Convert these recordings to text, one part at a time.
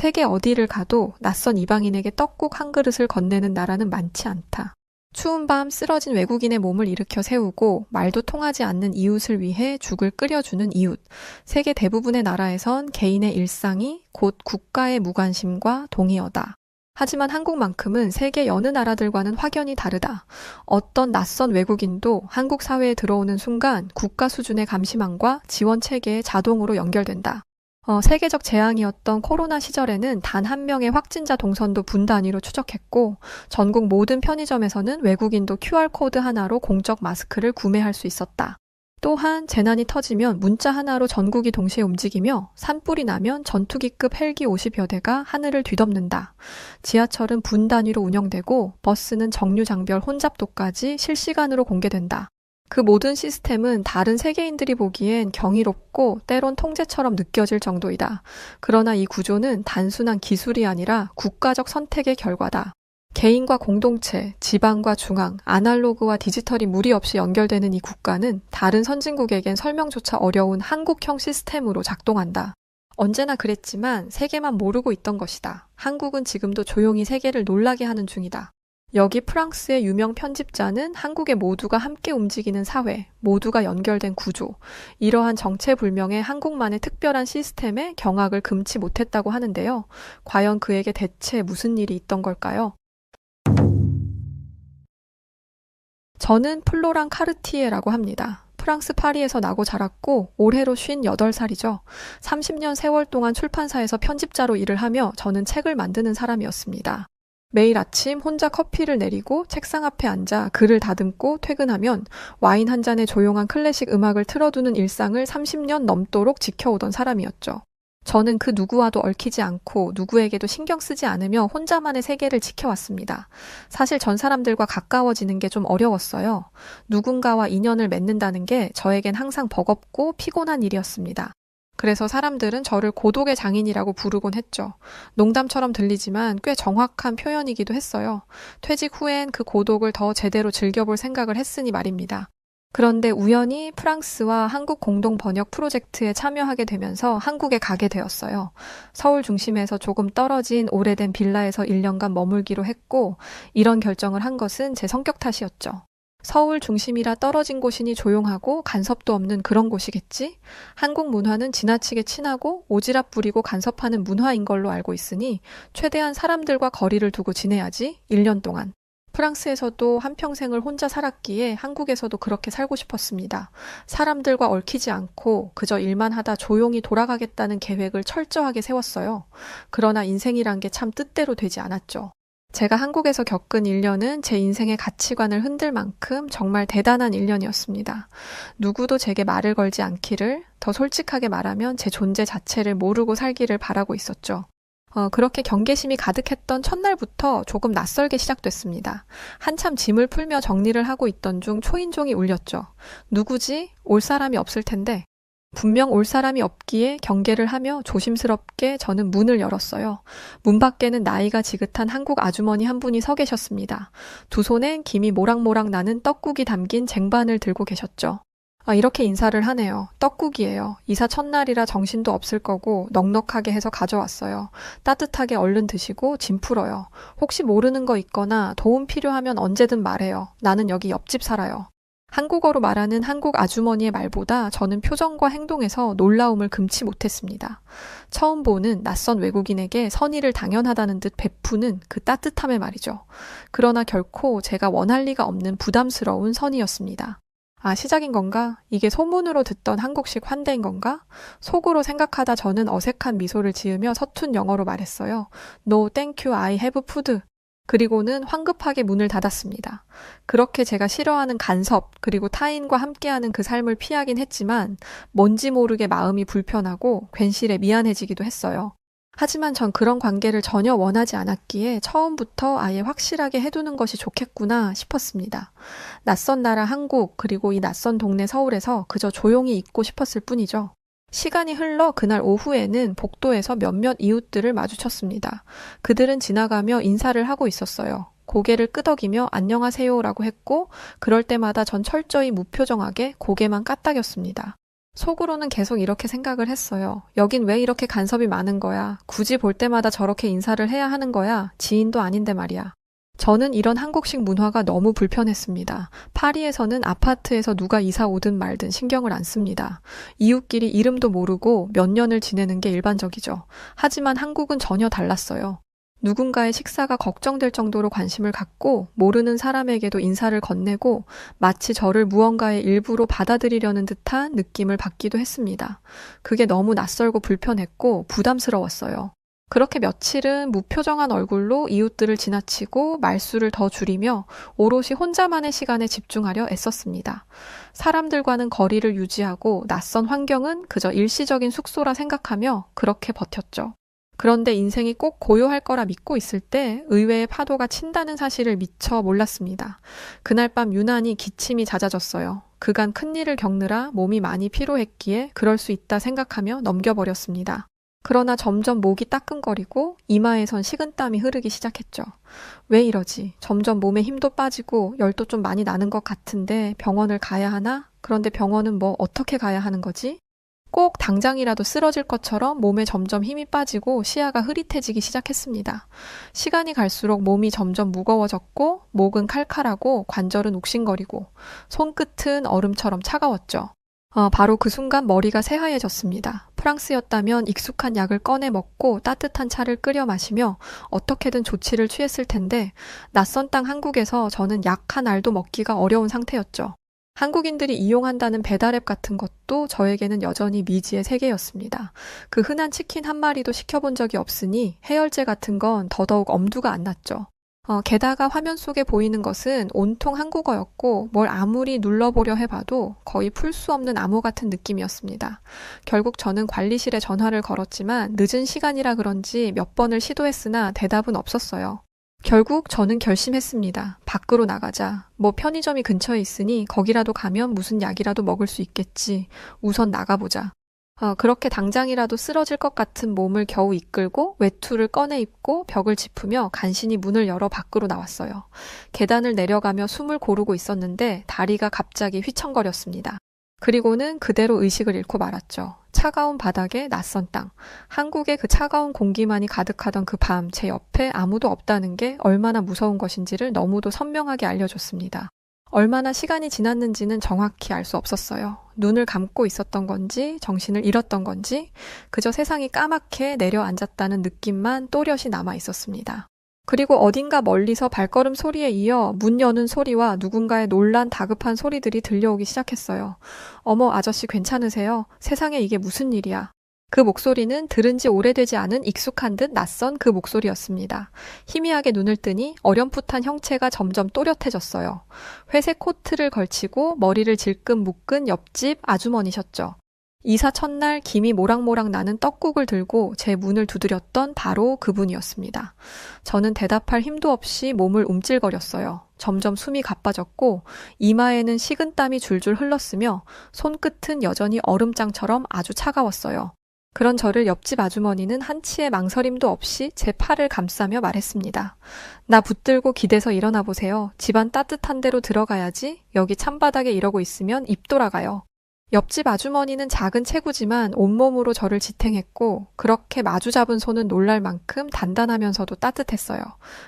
세계 어디를 가도 낯선 이방인에게 떡국 한 그릇을 건네는 나라는 많지 않다. 추운 밤 쓰러진 외국인의 몸을 일으켜 세우고 말도 통하지 않는 이웃을 위해 죽을 끓여주는 이웃. 세계 대부분의 나라에선 개인의 일상이 곧 국가의 무관심과 동의어다. 하지만 한국만큼은 세계 여느 나라들과는 확연히 다르다. 어떤 낯선 외국인도 한국 사회에 들어오는 순간 국가 수준의 감시망과 지원 체계에 자동으로 연결된다. 세계적 재앙이었던 코로나 시절에는 단 한 명의 확진자 동선도 분 단위로 추적했고 전국 모든 편의점에서는 외국인도 QR코드 하나로 공적 마스크를 구매할 수 있었다. 또한 재난이 터지면 문자 하나로 전국이 동시에 움직이며 산불이 나면 전투기급 헬기 50여 대가 하늘을 뒤덮는다. 지하철은 분 단위로 운영되고 버스는 정류장별 혼잡도까지 실시간으로 공개된다. 그 모든 시스템은 다른 세계인들이 보기엔 경이롭고 때론 통제처럼 느껴질 정도이다. 그러나 이 구조는 단순한 기술이 아니라 국가적 선택의 결과다. 개인과 공동체, 지방과 중앙, 아날로그와 디지털이 무리 없이 연결되는 이 국가는 다른 선진국에겐 설명조차 어려운 한국형 시스템으로 작동한다. 언제나 그랬지만 세계만 모르고 있던 것이다. 한국은 지금도 조용히 세계를 놀라게 하는 중이다. 여기 프랑스의 유명 편집자는 한국의 모두가 함께 움직이는 사회, 모두가 연결된 구조, 이러한 정체불명의 한국만의 특별한 시스템에 경악을 금치 못했다고 하는데요. 과연 그에게 대체 무슨 일이 있던 걸까요? 저는 플로랑 카르티에라고 합니다. 프랑스 파리에서 나고 자랐고 올해로 58살이죠. 30년 세월 동안 출판사에서 편집자로 일을 하며 저는 책을 만드는 사람이었습니다. 매일 아침 혼자 커피를 내리고 책상 앞에 앉아 글을 다듬고 퇴근하면 와인 한 잔에 조용한 클래식 음악을 틀어두는 일상을 30년 넘도록 지켜오던 사람이었죠. 저는 그 누구와도 얽히지 않고 누구에게도 신경 쓰지 않으며 혼자만의 세계를 지켜왔습니다. 사실 전 사람들과 가까워지는 게 좀 어려웠어요. 누군가와 인연을 맺는다는 게 저에겐 항상 버겁고 피곤한 일이었습니다. 그래서 사람들은 저를 고독의 장인이라고 부르곤 했죠. 농담처럼 들리지만 꽤 정확한 표현이기도 했어요. 퇴직 후엔 그 고독을 더 제대로 즐겨볼 생각을 했으니 말입니다. 그런데 우연히 프랑스와 한국 공동 번역 프로젝트에 참여하게 되면서 한국에 가게 되었어요. 서울 중심에서 조금 떨어진 오래된 빌라에서 1년간 머물기로 했고 이런 결정을 한 것은 제 성격 탓이었죠. 서울 중심이라 떨어진 곳이니 조용하고 간섭도 없는 그런 곳이겠지? 한국 문화는 지나치게 친하고 오지랖 부리고 간섭하는 문화인 걸로 알고 있으니 최대한 사람들과 거리를 두고 지내야지 1년 동안. 프랑스에서도 한평생을 혼자 살았기에 한국에서도 그렇게 살고 싶었습니다. 사람들과 얽히지 않고 그저 일만 하다 조용히 돌아가겠다는 계획을 철저하게 세웠어요. 그러나 인생이란 게 참 뜻대로 되지 않았죠. 제가 한국에서 겪은 1년은 제 인생의 가치관을 흔들 만큼 정말 대단한 1년이었습니다. 누구도 제게 말을 걸지 않기를, 더 솔직하게 말하면 제 존재 자체를 모르고 살기를 바라고 있었죠. 그렇게 경계심이 가득했던 첫날부터 조금 낯설게 시작됐습니다. 한참 짐을 풀며 정리를 하고 있던 중 초인종이 울렸죠. 누구지? 올 사람이 없을 텐데. 분명 올 사람이 없기에 경계를 하며 조심스럽게 저는 문을 열었어요. 문 밖에는 나이가 지긋한 한국 아주머니 한 분이 서 계셨습니다. 두 손엔 김이 모락모락 나는 떡국이 담긴 쟁반을 들고 계셨죠. 이렇게 인사를 하네요. 떡국이에요. 이사 첫날이라 정신도 없을 거고 넉넉하게 해서 가져왔어요. 따뜻하게 얼른 드시고 짐 풀어요. 혹시 모르는 거 있거나 도움 필요하면 언제든 말해요. 나는 여기 옆집 살아요. 한국어로 말하는 한국 아주머니의 말보다 저는 표정과 행동에서 놀라움을 금치 못했습니다. 처음 보는 낯선 외국인에게 선의를 당연하다는 듯 베푸는 그 따뜻함의 말이죠. 그러나 결코 제가 원할 리가 없는 부담스러운 선의였습니다. 시작인 건가? 이게 소문으로 듣던 한국식 환대인 건가? 속으로 생각하다 저는 어색한 미소를 지으며 서툰 영어로 말했어요. No, thank you, I have food. 그리고는 황급하게 문을 닫았습니다. 그렇게 제가 싫어하는 간섭, 그리고 타인과 함께하는 그 삶을 피하긴 했지만 뭔지 모르게 마음이 불편하고 괜시레 미안해지기도 했어요. 하지만 전 그런 관계를 전혀 원하지 않았기에 처음부터 아예 확실하게 해두는 것이 좋겠구나 싶었습니다. 낯선 나라 한국, 그리고 이 낯선 동네 서울에서 그저 조용히 있고 싶었을 뿐이죠. 시간이 흘러 그날 오후에는 복도에서 몇몇 이웃들을 마주쳤습니다. 그들은 지나가며 인사를 하고 있었어요. 고개를 끄덕이며 안녕하세요라고 했고 그럴 때마다 전 철저히 무표정하게 고개만 까딱였습니다. 속으로는 계속 이렇게 생각을 했어요. 여긴 왜 이렇게 간섭이 많은 거야? 굳이 볼 때마다 저렇게 인사를 해야 하는 거야? 지인도 아닌데 말이야. 저는 이런 한국식 문화가 너무 불편했습니다. 파리에서는 아파트에서 누가 이사 오든 말든 신경을 안 씁니다. 이웃끼리 이름도 모르고 몇 년을 지내는 게 일반적이죠. 하지만 한국은 전혀 달랐어요. 누군가의 식사가 걱정될 정도로 관심을 갖고 모르는 사람에게도 인사를 건네고 마치 저를 무언가의 일부로 받아들이려는 듯한 느낌을 받기도 했습니다. 그게 너무 낯설고 불편했고 부담스러웠어요. 그렇게 며칠은 무표정한 얼굴로 이웃들을 지나치고 말수를 더 줄이며 오롯이 혼자만의 시간에 집중하려 애썼습니다. 사람들과는 거리를 유지하고 낯선 환경은 그저 일시적인 숙소라 생각하며 그렇게 버텼죠. 그런데 인생이 꼭 고요할 거라 믿고 있을 때 의외의 파도가 친다는 사실을 미처 몰랐습니다. 그날 밤 유난히 기침이 잦아졌어요. 그간 큰일을 겪느라 몸이 많이 피로했기에 그럴 수 있다 생각하며 넘겨버렸습니다. 그러나 점점 목이 따끔거리고 이마에선 식은땀이 흐르기 시작했죠. 왜 이러지? 점점 몸에 힘도 빠지고 열도 좀 많이 나는 것 같은데 병원을 가야 하나? 그런데 병원은 뭐 어떻게 가야 하는 거지? 꼭 당장이라도 쓰러질 것처럼 몸에 점점 힘이 빠지고 시야가 흐릿해지기 시작했습니다. 시간이 갈수록 몸이 점점 무거워졌고 목은 칼칼하고 관절은 욱신거리고 손끝은 얼음처럼 차가웠죠. 바로 그 순간 머리가 새하얘졌습니다. 프랑스였다면 익숙한 약을 꺼내 먹고 따뜻한 차를 끓여 마시며 어떻게든 조치를 취했을 텐데 낯선 땅 한국에서 저는 약 한 알도 먹기가 어려운 상태였죠. 한국인들이 이용한다는 배달앱 같은 것도 저에게는 여전히 미지의 세계였습니다. 그 흔한 치킨 한 마리도 시켜본 적이 없으니 해열제 같은 건 더더욱 엄두가 안 났죠. 게다가 화면 속에 보이는 것은 온통 한국어였고 뭘 아무리 눌러보려 해봐도 거의 풀 수 없는 암호 같은 느낌이었습니다. 결국 저는 관리실에 전화를 걸었지만 늦은 시간이라 그런지 몇 번을 시도했으나 대답은 없었어요. 결국 저는 결심했습니다. 밖으로 나가자. 뭐 편의점이 근처에 있으니 거기라도 가면 무슨 약이라도 먹을 수 있겠지. 우선 나가보자. 그렇게 당장이라도 쓰러질 것 같은 몸을 겨우 이끌고 외투를 꺼내 입고 벽을 짚으며 간신히 문을 열어 밖으로 나왔어요. 계단을 내려가며 숨을 고르고 있었는데 다리가 갑자기 휘청거렸습니다. 그리고는 그대로 의식을 잃고 말았죠. 차가운 바닥에 낯선 땅. 한국의 그 차가운 공기만이 가득하던 그 밤, 제 옆에 아무도 없다는 게 얼마나 무서운 것인지를 너무도 선명하게 알려줬습니다. 얼마나 시간이 지났는지는 정확히 알 수 없었어요. 눈을 감고 있었던 건지, 정신을 잃었던 건지, 그저 세상이 까맣게 내려앉았다는 느낌만 또렷이 남아 있었습니다. 그리고 어딘가 멀리서 발걸음 소리에 이어 문 여는 소리와 누군가의 놀란 다급한 소리들이 들려오기 시작했어요. 어머, 아저씨 괜찮으세요? 세상에 이게 무슨 일이야? 그 목소리는 들은 지 오래되지 않은 익숙한 듯 낯선 그 목소리였습니다. 희미하게 눈을 뜨니 어렴풋한 형체가 점점 또렷해졌어요. 회색 코트를 걸치고 머리를 질끈 묶은 옆집 아주머니셨죠. 이사 첫날 김이 모락모락 나는 떡국을 들고 제 문을 두드렸던 바로 그분이었습니다. 저는 대답할 힘도 없이 몸을 움찔거렸어요. 점점 숨이 가빠졌고 이마에는 식은땀이 줄줄 흘렀으며 손끝은 여전히 얼음장처럼 아주 차가웠어요. 그런 저를 옆집 아주머니는 한치의 망설임도 없이 제 팔을 감싸며 말했습니다. 나 붙들고 기대서 일어나 보세요. 집안 따뜻한 데로 들어가야지. 여기 찬바닥에 이러고 있으면 입 돌아가요. 옆집 아주머니는 작은 체구지만 온몸으로 저를 지탱했고 그렇게 마주 잡은 손은 놀랄 만큼 단단하면서도 따뜻했어요.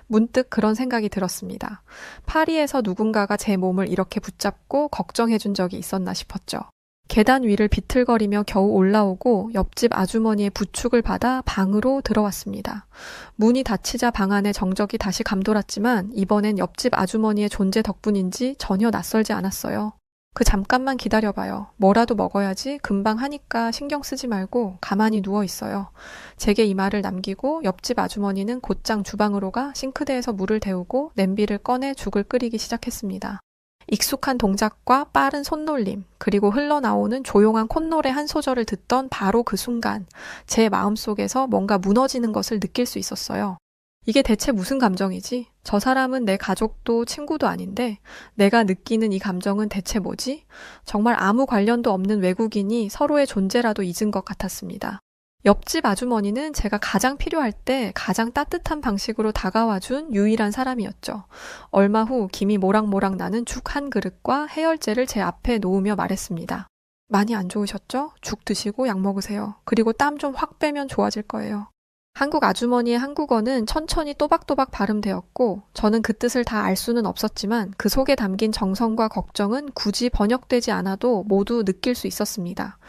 문득 그런 생각이 들었습니다. 파리에서 누군가가 제 몸을 이렇게 붙잡고 걱정해준 적이 있었나 싶었죠. 계단 위를 비틀거리며 겨우 올라오고 옆집 아주머니의 부축을 받아 방으로 들어왔습니다. 문이 닫히자 방 안에 정적이 다시 감돌았지만 이번엔 옆집 아주머니의 존재 덕분인지 전혀 낯설지 않았어요. 그 잠깐만 기다려봐요. 뭐라도 먹어야지 금방 하니까 신경 쓰지 말고 가만히 누워있어요. 제게 이 말을 남기고 옆집 아주머니는 곧장 주방으로 가 싱크대에서 물을 데우고 냄비를 꺼내 죽을 끓이기 시작했습니다. 익숙한 동작과 빠른 손놀림, 그리고 흘러나오는 조용한 콧노래 한 소절을 듣던 바로 그 순간 제 마음속에서 뭔가 무너지는 것을 느낄 수 있었어요. 이게 대체 무슨 감정이지? 저 사람은 내 가족도 친구도 아닌데 내가 느끼는 이 감정은 대체 뭐지? 정말 아무 관련도 없는 외국인이 서로의 존재라도 잊은 것 같았습니다. 옆집 아주머니는 제가 가장 필요할 때 가장 따뜻한 방식으로 다가와준 유일한 사람이었죠. 얼마 후 김이 모락모락 나는 죽 한 그릇과 해열제를 제 앞에 놓으며 말했습니다. 많이 안 좋으셨죠? 죽 드시고 약 먹으세요. 그리고 땀 좀 확 빼면 좋아질 거예요. 한국 아주머니의 한국어는 천천히 또박또박 발음되었고 저는 그 뜻을 다 알 수는 없었지만 그 속에 담긴 정성과 걱정은 굳이 번역되지 않아도 모두 느낄 수 있었습니다.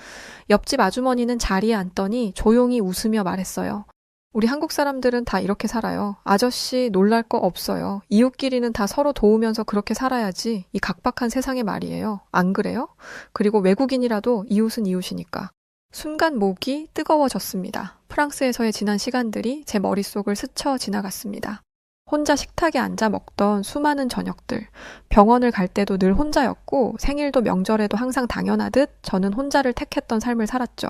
옆집 아주머니는 자리에 앉더니 조용히 웃으며 말했어요. 우리 한국 사람들은 다 이렇게 살아요. 아저씨 놀랄 거 없어요. 이웃끼리는 다 서로 도우면서 그렇게 살아야지. 이 각박한 세상의 말이에요. 안 그래요? 그리고 외국인이라도 이웃은 이웃이니까. 순간 목이 뜨거워졌습니다. 프랑스에서의 지난 시간들이 제 머릿속을 스쳐 지나갔습니다. 혼자 식탁에 앉아 먹던 수많은 저녁들, 병원을 갈 때도 늘 혼자였고 생일도 명절에도 항상 당연하듯 저는 혼자를 택했던 삶을 살았죠.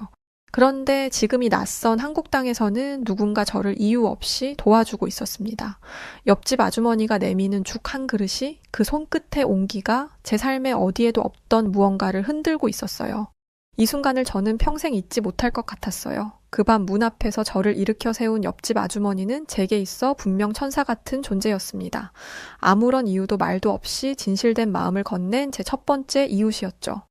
그런데 지금 이 낯선 한국 땅에서는 누군가 저를 이유 없이 도와주고 있었습니다. 옆집 아주머니가 내미는 죽 한 그릇이 그 손끝의 온기가 제 삶의 어디에도 없던 무언가를 흔들고 있었어요. 이 순간을 저는 평생 잊지 못할 것 같았어요. 그 밤 문 앞에서 저를 일으켜 세운 옆집 아주머니는 제게 있어 분명 천사 같은 존재였습니다. 아무런 이유도 말도 없이 진실된 마음을 건넨 제 첫 번째 이웃이었죠.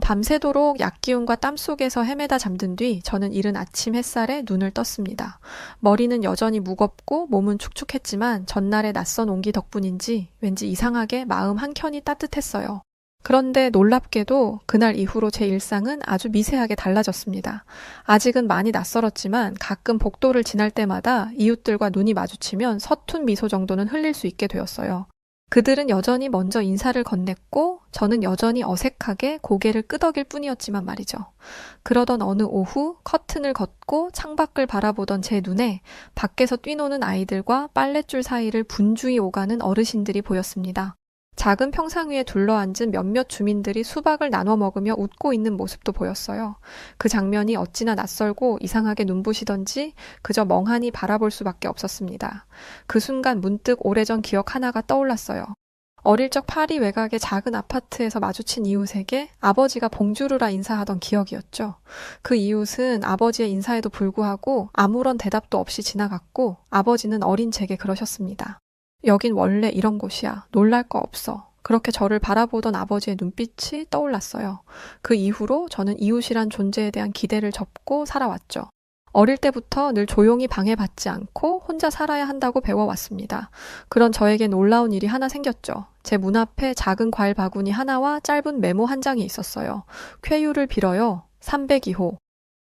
밤새도록 약기운과 땀 속에서 헤매다 잠든 뒤 저는 이른 아침 햇살에 눈을 떴습니다. 머리는 여전히 무겁고 몸은 축축했지만 전날의 낯선 온기 덕분인지 왠지 이상하게 마음 한켠이 따뜻했어요. 그런데 놀랍게도 그날 이후로 제 일상은 아주 미세하게 달라졌습니다. 아직은 많이 낯설었지만 가끔 복도를 지날 때마다 이웃들과 눈이 마주치면 서툰 미소 정도는 흘릴 수 있게 되었어요. 그들은 여전히 먼저 인사를 건넸고 저는 여전히 어색하게 고개를 끄덕일 뿐이었지만 말이죠. 그러던 어느 오후 커튼을 걷고 창밖을 바라보던 제 눈에 밖에서 뛰노는 아이들과 빨랫줄 사이를 분주히 오가는 어르신들이 보였습니다. 작은 평상 위에 둘러앉은 몇몇 주민들이 수박을 나눠 먹으며 웃고 있는 모습도 보였어요. 그 장면이 어찌나 낯설고 이상하게 눈부시던지 그저 멍하니 바라볼 수밖에 없었습니다. 그 순간 문득 오래전 기억 하나가 떠올랐어요. 어릴 적 파리 외곽의 작은 아파트에서 마주친 이웃에게 아버지가 봉주르라 인사하던 기억이었죠. 그 이웃은 아버지의 인사에도 불구하고 아무런 대답도 없이 지나갔고 아버지는 어린 제게 그러셨습니다. 여긴 원래 이런 곳이야. 놀랄 거 없어. 그렇게 저를 바라보던 아버지의 눈빛이 떠올랐어요. 그 이후로 저는 이웃이란 존재에 대한 기대를 접고 살아왔죠. 어릴 때부터 늘 조용히 방해받지 않고 혼자 살아야 한다고 배워왔습니다. 그런 저에게 놀라운 일이 하나 생겼죠. 제 문 앞에 작은 과일 바구니 하나와 짧은 메모 한 장이 있었어요. 쾌유를 빌어요. 302호.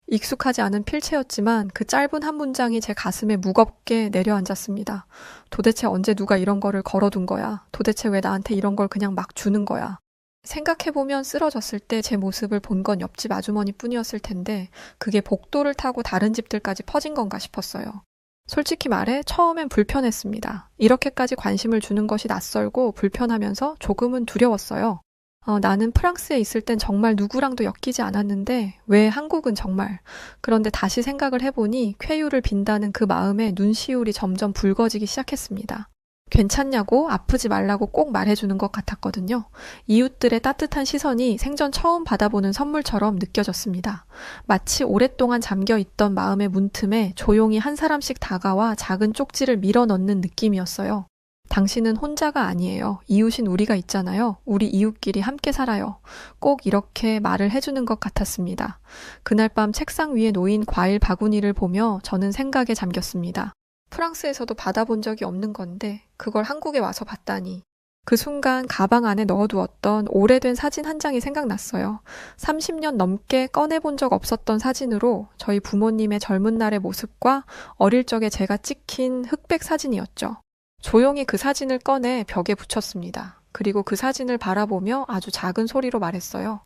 익숙하지 않은 필체였지만 그 짧은 한 문장이 제 가슴에 무겁게 내려앉았습니다. 도대체 언제 누가 이런 거를 걸어둔 거야? 도대체 왜 나한테 이런 걸 그냥 막 주는 거야? 생각해보면 쓰러졌을 때 제 모습을 본 건 옆집 아주머니 뿐이었을 텐데 그게 복도를 타고 다른 집들까지 퍼진 건가 싶었어요. 솔직히 말해 처음엔 불편했습니다. 이렇게까지 관심을 주는 것이 낯설고 불편하면서 조금은 두려웠어요. 나는 프랑스에 있을 땐 정말 누구랑도 엮이지 않았는데 왜 한국은 정말. 그런데 다시 생각을 해보니 쾌유를 빈다는 그 마음에 눈시울이 점점 붉어지기 시작했습니다. 괜찮냐고 아프지 말라고 꼭 말해주는 것 같았거든요. 이웃들의 따뜻한 시선이 생전 처음 받아보는 선물처럼 느껴졌습니다. 마치 오랫동안 잠겨있던 마음의 문틈에 조용히 한 사람씩 다가와 작은 쪽지를 밀어넣는 느낌이었어요. 당신은 혼자가 아니에요. 이웃인 우리가 있잖아요. 우리 이웃끼리 함께 살아요. 꼭 이렇게 말을 해주는 것 같았습니다. 그날 밤 책상 위에 놓인 과일 바구니를 보며 저는 생각에 잠겼습니다. 프랑스에서도 받아본 적이 없는 건데 그걸 한국에 와서 봤다니. 그 순간 가방 안에 넣어두었던 오래된 사진 한 장이 생각났어요. 30년 넘게 꺼내본 적 없었던 사진으로 저희 부모님의 젊은 날의 모습과 어릴 적에 제가 찍힌 흑백 사진이었죠. 조용히 그 사진을 꺼내 벽에 붙였습니다. 그리고 그 사진을 바라보며 아주 작은 소리로 말했어요.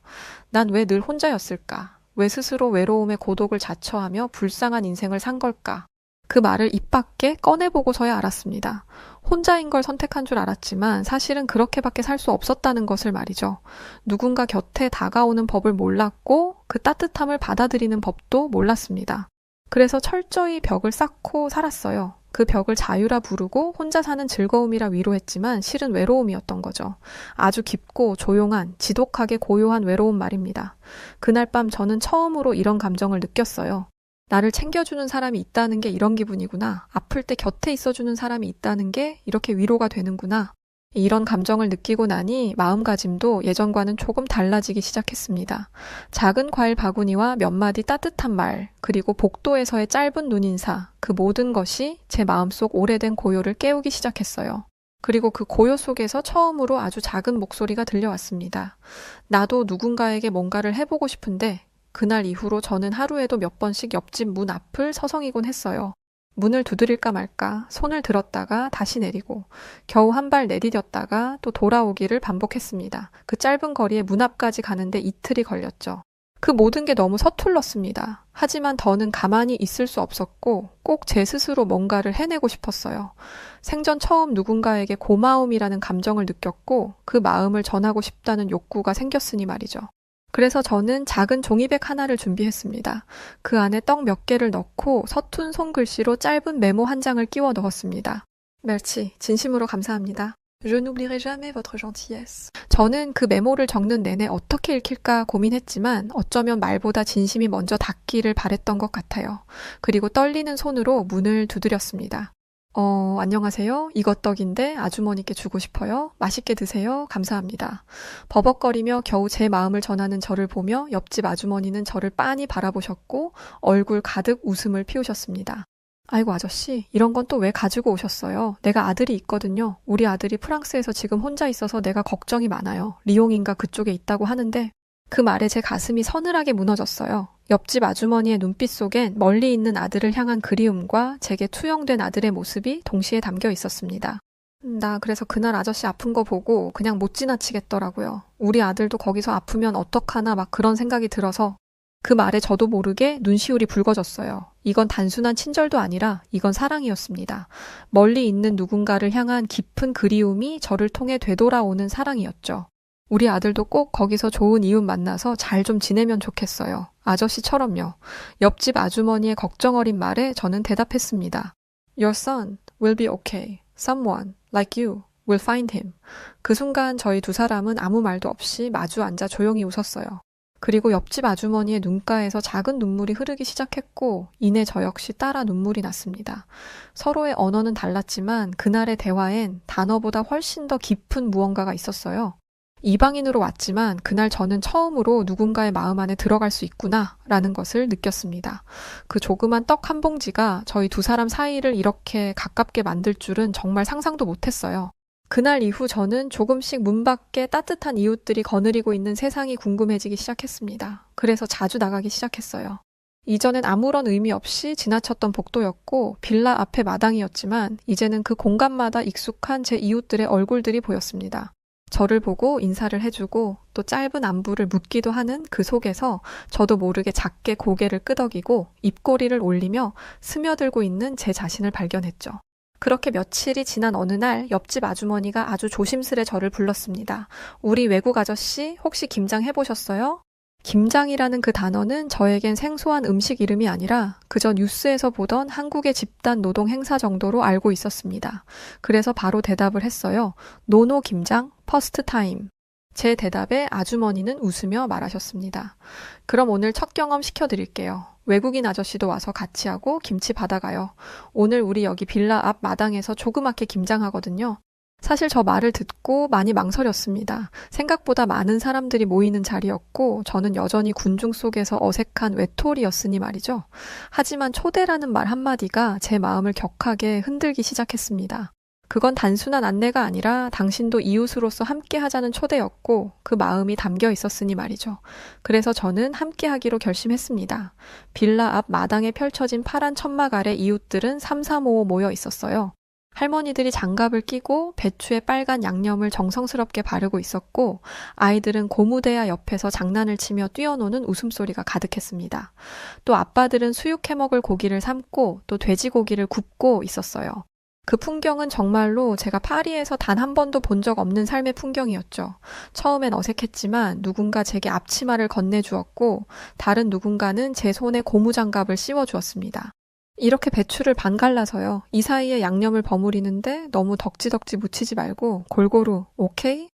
난 왜 늘 혼자였을까? 왜 스스로 외로움의 고독을 자처하며 불쌍한 인생을 산 걸까? 그 말을 입 밖에 꺼내보고서야 알았습니다. 혼자인 걸 선택한 줄 알았지만 사실은 그렇게밖에 살 수 없었다는 것을 말이죠. 누군가 곁에 다가오는 법을 몰랐고 그 따뜻함을 받아들이는 법도 몰랐습니다. 그래서 철저히 벽을 쌓고 살았어요. 그 벽을 자유라 부르고 혼자 사는 즐거움이라 위로했지만 실은 외로움이었던 거죠. 아주 깊고 조용한, 지독하게 고요한 외로움 말입니다. 그날 밤 저는 처음으로 이런 감정을 느꼈어요. 나를 챙겨주는 사람이 있다는 게 이런 기분이구나. 아플 때 곁에 있어주는 사람이 있다는 게 이렇게 위로가 되는구나. 이런 감정을 느끼고 나니 마음가짐도 예전과는 조금 달라지기 시작했습니다. 작은 과일 바구니와 몇 마디 따뜻한 말, 그리고 복도에서의 짧은 눈인사, 그 모든 것이 제 마음속 오래된 고요를 깨우기 시작했어요. 그리고 그 고요 속에서 처음으로 아주 작은 목소리가 들려왔습니다. 나도 누군가에게 뭔가를 해보고 싶은데 그날 이후로 저는 하루에도 몇 번씩 옆집 문 앞을 서성이곤 했어요. 문을 두드릴까 말까, 손을 들었다가 다시 내리고, 겨우 한 발 내디뎠다가 또 돌아오기를 반복했습니다. 그 짧은 거리에 문 앞까지 가는데 이틀이 걸렸죠. 그 모든 게 너무 서툴렀습니다. 하지만 더는 가만히 있을 수 없었고, 꼭 제 스스로 뭔가를 해내고 싶었어요. 생전 처음 누군가에게 고마움이라는 감정을 느꼈고, 그 마음을 전하고 싶다는 욕구가 생겼으니 말이죠. 그래서 저는 작은 종이백 하나를 준비했습니다. 그 안에 떡 몇 개를 넣고 서툰 손글씨로 짧은 메모 한 장을 끼워 넣었습니다. 멜치, 진심으로 감사합니다. Je n'oublierai jamais votre gentillesse. 저는 그 메모를 적는 내내 어떻게 읽힐까 고민했지만 어쩌면 말보다 진심이 먼저 닿기를 바랬던 것 같아요. 그리고 떨리는 손으로 문을 두드렸습니다. 안녕하세요. 이것 떡인데 아주머니께 주고 싶어요. 맛있게 드세요. 감사합니다. 버벅거리며 겨우 제 마음을 전하는 저를 보며 옆집 아주머니는 저를 빤히 바라보셨고 얼굴 가득 웃음을 피우셨습니다. 아이고 아저씨, 이런 건 또 왜 가지고 오셨어요? 내가 아들이 있거든요. 우리 아들이 프랑스에서 지금 혼자 있어서 내가 걱정이 많아요. 리옹인가 그쪽에 있다고 하는데 그 말에 제 가슴이 서늘하게 무너졌어요. 옆집 아주머니의 눈빛 속엔 멀리 있는 아들을 향한 그리움과 제게 투영된 아들의 모습이 동시에 담겨 있었습니다. 나 그래서 그날 아저씨 아픈 거 보고 그냥 못 지나치겠더라고요. 우리 아들도 거기서 아프면 어떡하나 막 그런 생각이 들어서 그 말에 저도 모르게 눈시울이 붉어졌어요. 이건 단순한 친절도 아니라 이건 사랑이었습니다. 멀리 있는 누군가를 향한 깊은 그리움이 저를 통해 되돌아오는 사랑이었죠. 우리 아들도 꼭 거기서 좋은 이웃 만나서 잘 좀 지내면 좋겠어요. 아저씨처럼요. 옆집 아주머니의 걱정 어린 말에 저는 대답했습니다. Your son will be okay. Someone like you will find him. 그 순간 저희 두 사람은 아무 말도 없이 마주 앉아 조용히 웃었어요. 그리고 옆집 아주머니의 눈가에서 작은 눈물이 흐르기 시작했고 이내 저 역시 따라 눈물이 났습니다. 서로의 언어는 달랐지만 그날의 대화엔 단어보다 훨씬 더 깊은 무언가가 있었어요. 이방인으로 왔지만 그날 저는 처음으로 누군가의 마음 안에 들어갈 수 있구나 라는 것을 느꼈습니다. 그 조그만 떡 한 봉지가 저희 두 사람 사이를 이렇게 가깝게 만들 줄은 정말 상상도 못했어요. 그날 이후 저는 조금씩 문 밖에 따뜻한 이웃들이 거느리고 있는 세상이 궁금해지기 시작했습니다. 그래서 자주 나가기 시작했어요. 이전엔 아무런 의미 없이 지나쳤던 복도였고 빌라 앞의 마당이었지만 이제는 그 공간마다 익숙한 제 이웃들의 얼굴들이 보였습니다. 저를 보고 인사를 해주고 또 짧은 안부를 묻기도 하는 그 속에서 저도 모르게 작게 고개를 끄덕이고 입꼬리를 올리며 스며들고 있는 제 자신을 발견했죠. 그렇게 며칠이 지난 어느 날 옆집 아주머니가 아주 조심스레 저를 불렀습니다. 우리 외국 아저씨 혹시 김장 해보셨어요? 김장이라는 그 단어는 저에겐 생소한 음식 이름이 아니라 그저 뉴스에서 보던 한국의 집단 노동 행사 정도로 알고 있었습니다. 그래서 바로 대답을 했어요. 노노 김장, 퍼스트 타임. 제 대답에 아주머니는 웃으며 말하셨습니다. 그럼 오늘 첫 경험 시켜드릴게요. 외국인 아저씨도 와서 같이 하고 김치 받아가요. 오늘 우리 여기 빌라 앞 마당에서 조그맣게 김장하거든요. 사실 저 말을 듣고 많이 망설였습니다. 생각보다 많은 사람들이 모이는 자리였고 저는 여전히 군중 속에서 어색한 외톨이였으니 말이죠. 하지만 초대라는 말 한마디가 제 마음을 격하게 흔들기 시작했습니다. 그건 단순한 안내가 아니라 당신도 이웃으로서 함께 하자는 초대였고 그 마음이 담겨 있었으니 말이죠. 그래서 저는 함께 하기로 결심했습니다. 빌라 앞 마당에 펼쳐진 파란 천막 아래 이웃들은 삼삼오오 모여 있었어요. 할머니들이 장갑을 끼고 배추에 빨간 양념을 정성스럽게 바르고 있었고 아이들은 고무대야 옆에서 장난을 치며 뛰어노는 웃음소리가 가득했습니다. 또 아빠들은 수육 해먹을 고기를 삶고 또 돼지고기를 굽고 있었어요. 그 풍경은 정말로 제가 파리에서 단 한 번도 본 적 없는 삶의 풍경이었죠. 처음엔 어색했지만 누군가 제게 앞치마를 건네주었고 다른 누군가는 제 손에 고무장갑을 씌워주었습니다. 이렇게 배추를 반 갈라서요. 이 사이에 양념을 버무리는데 너무 덕지덕지 묻히지 말고 골고루 오케이?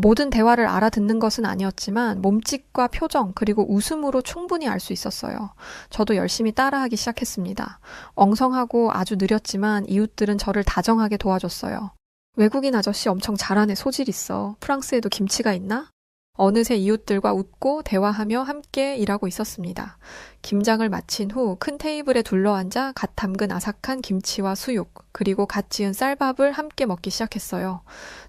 모든 대화를 알아듣는 것은 아니었지만 몸짓과 표정 그리고 웃음으로 충분히 알 수 있었어요. 저도 열심히 따라하기 시작했습니다. 엉성하고 아주 느렸지만 이웃들은 저를 다정하게 도와줬어요. 외국인 아저씨 엄청 잘하네, 소질 있어. 프랑스에도 김치가 있나? 어느새 이웃들과 웃고 대화하며 함께 일하고 있었습니다. 김장을 마친 후 큰 테이블에 둘러앉아 갓 담근 아삭한 김치와 수육, 그리고 갓 지은 쌀밥을 함께 먹기 시작했어요.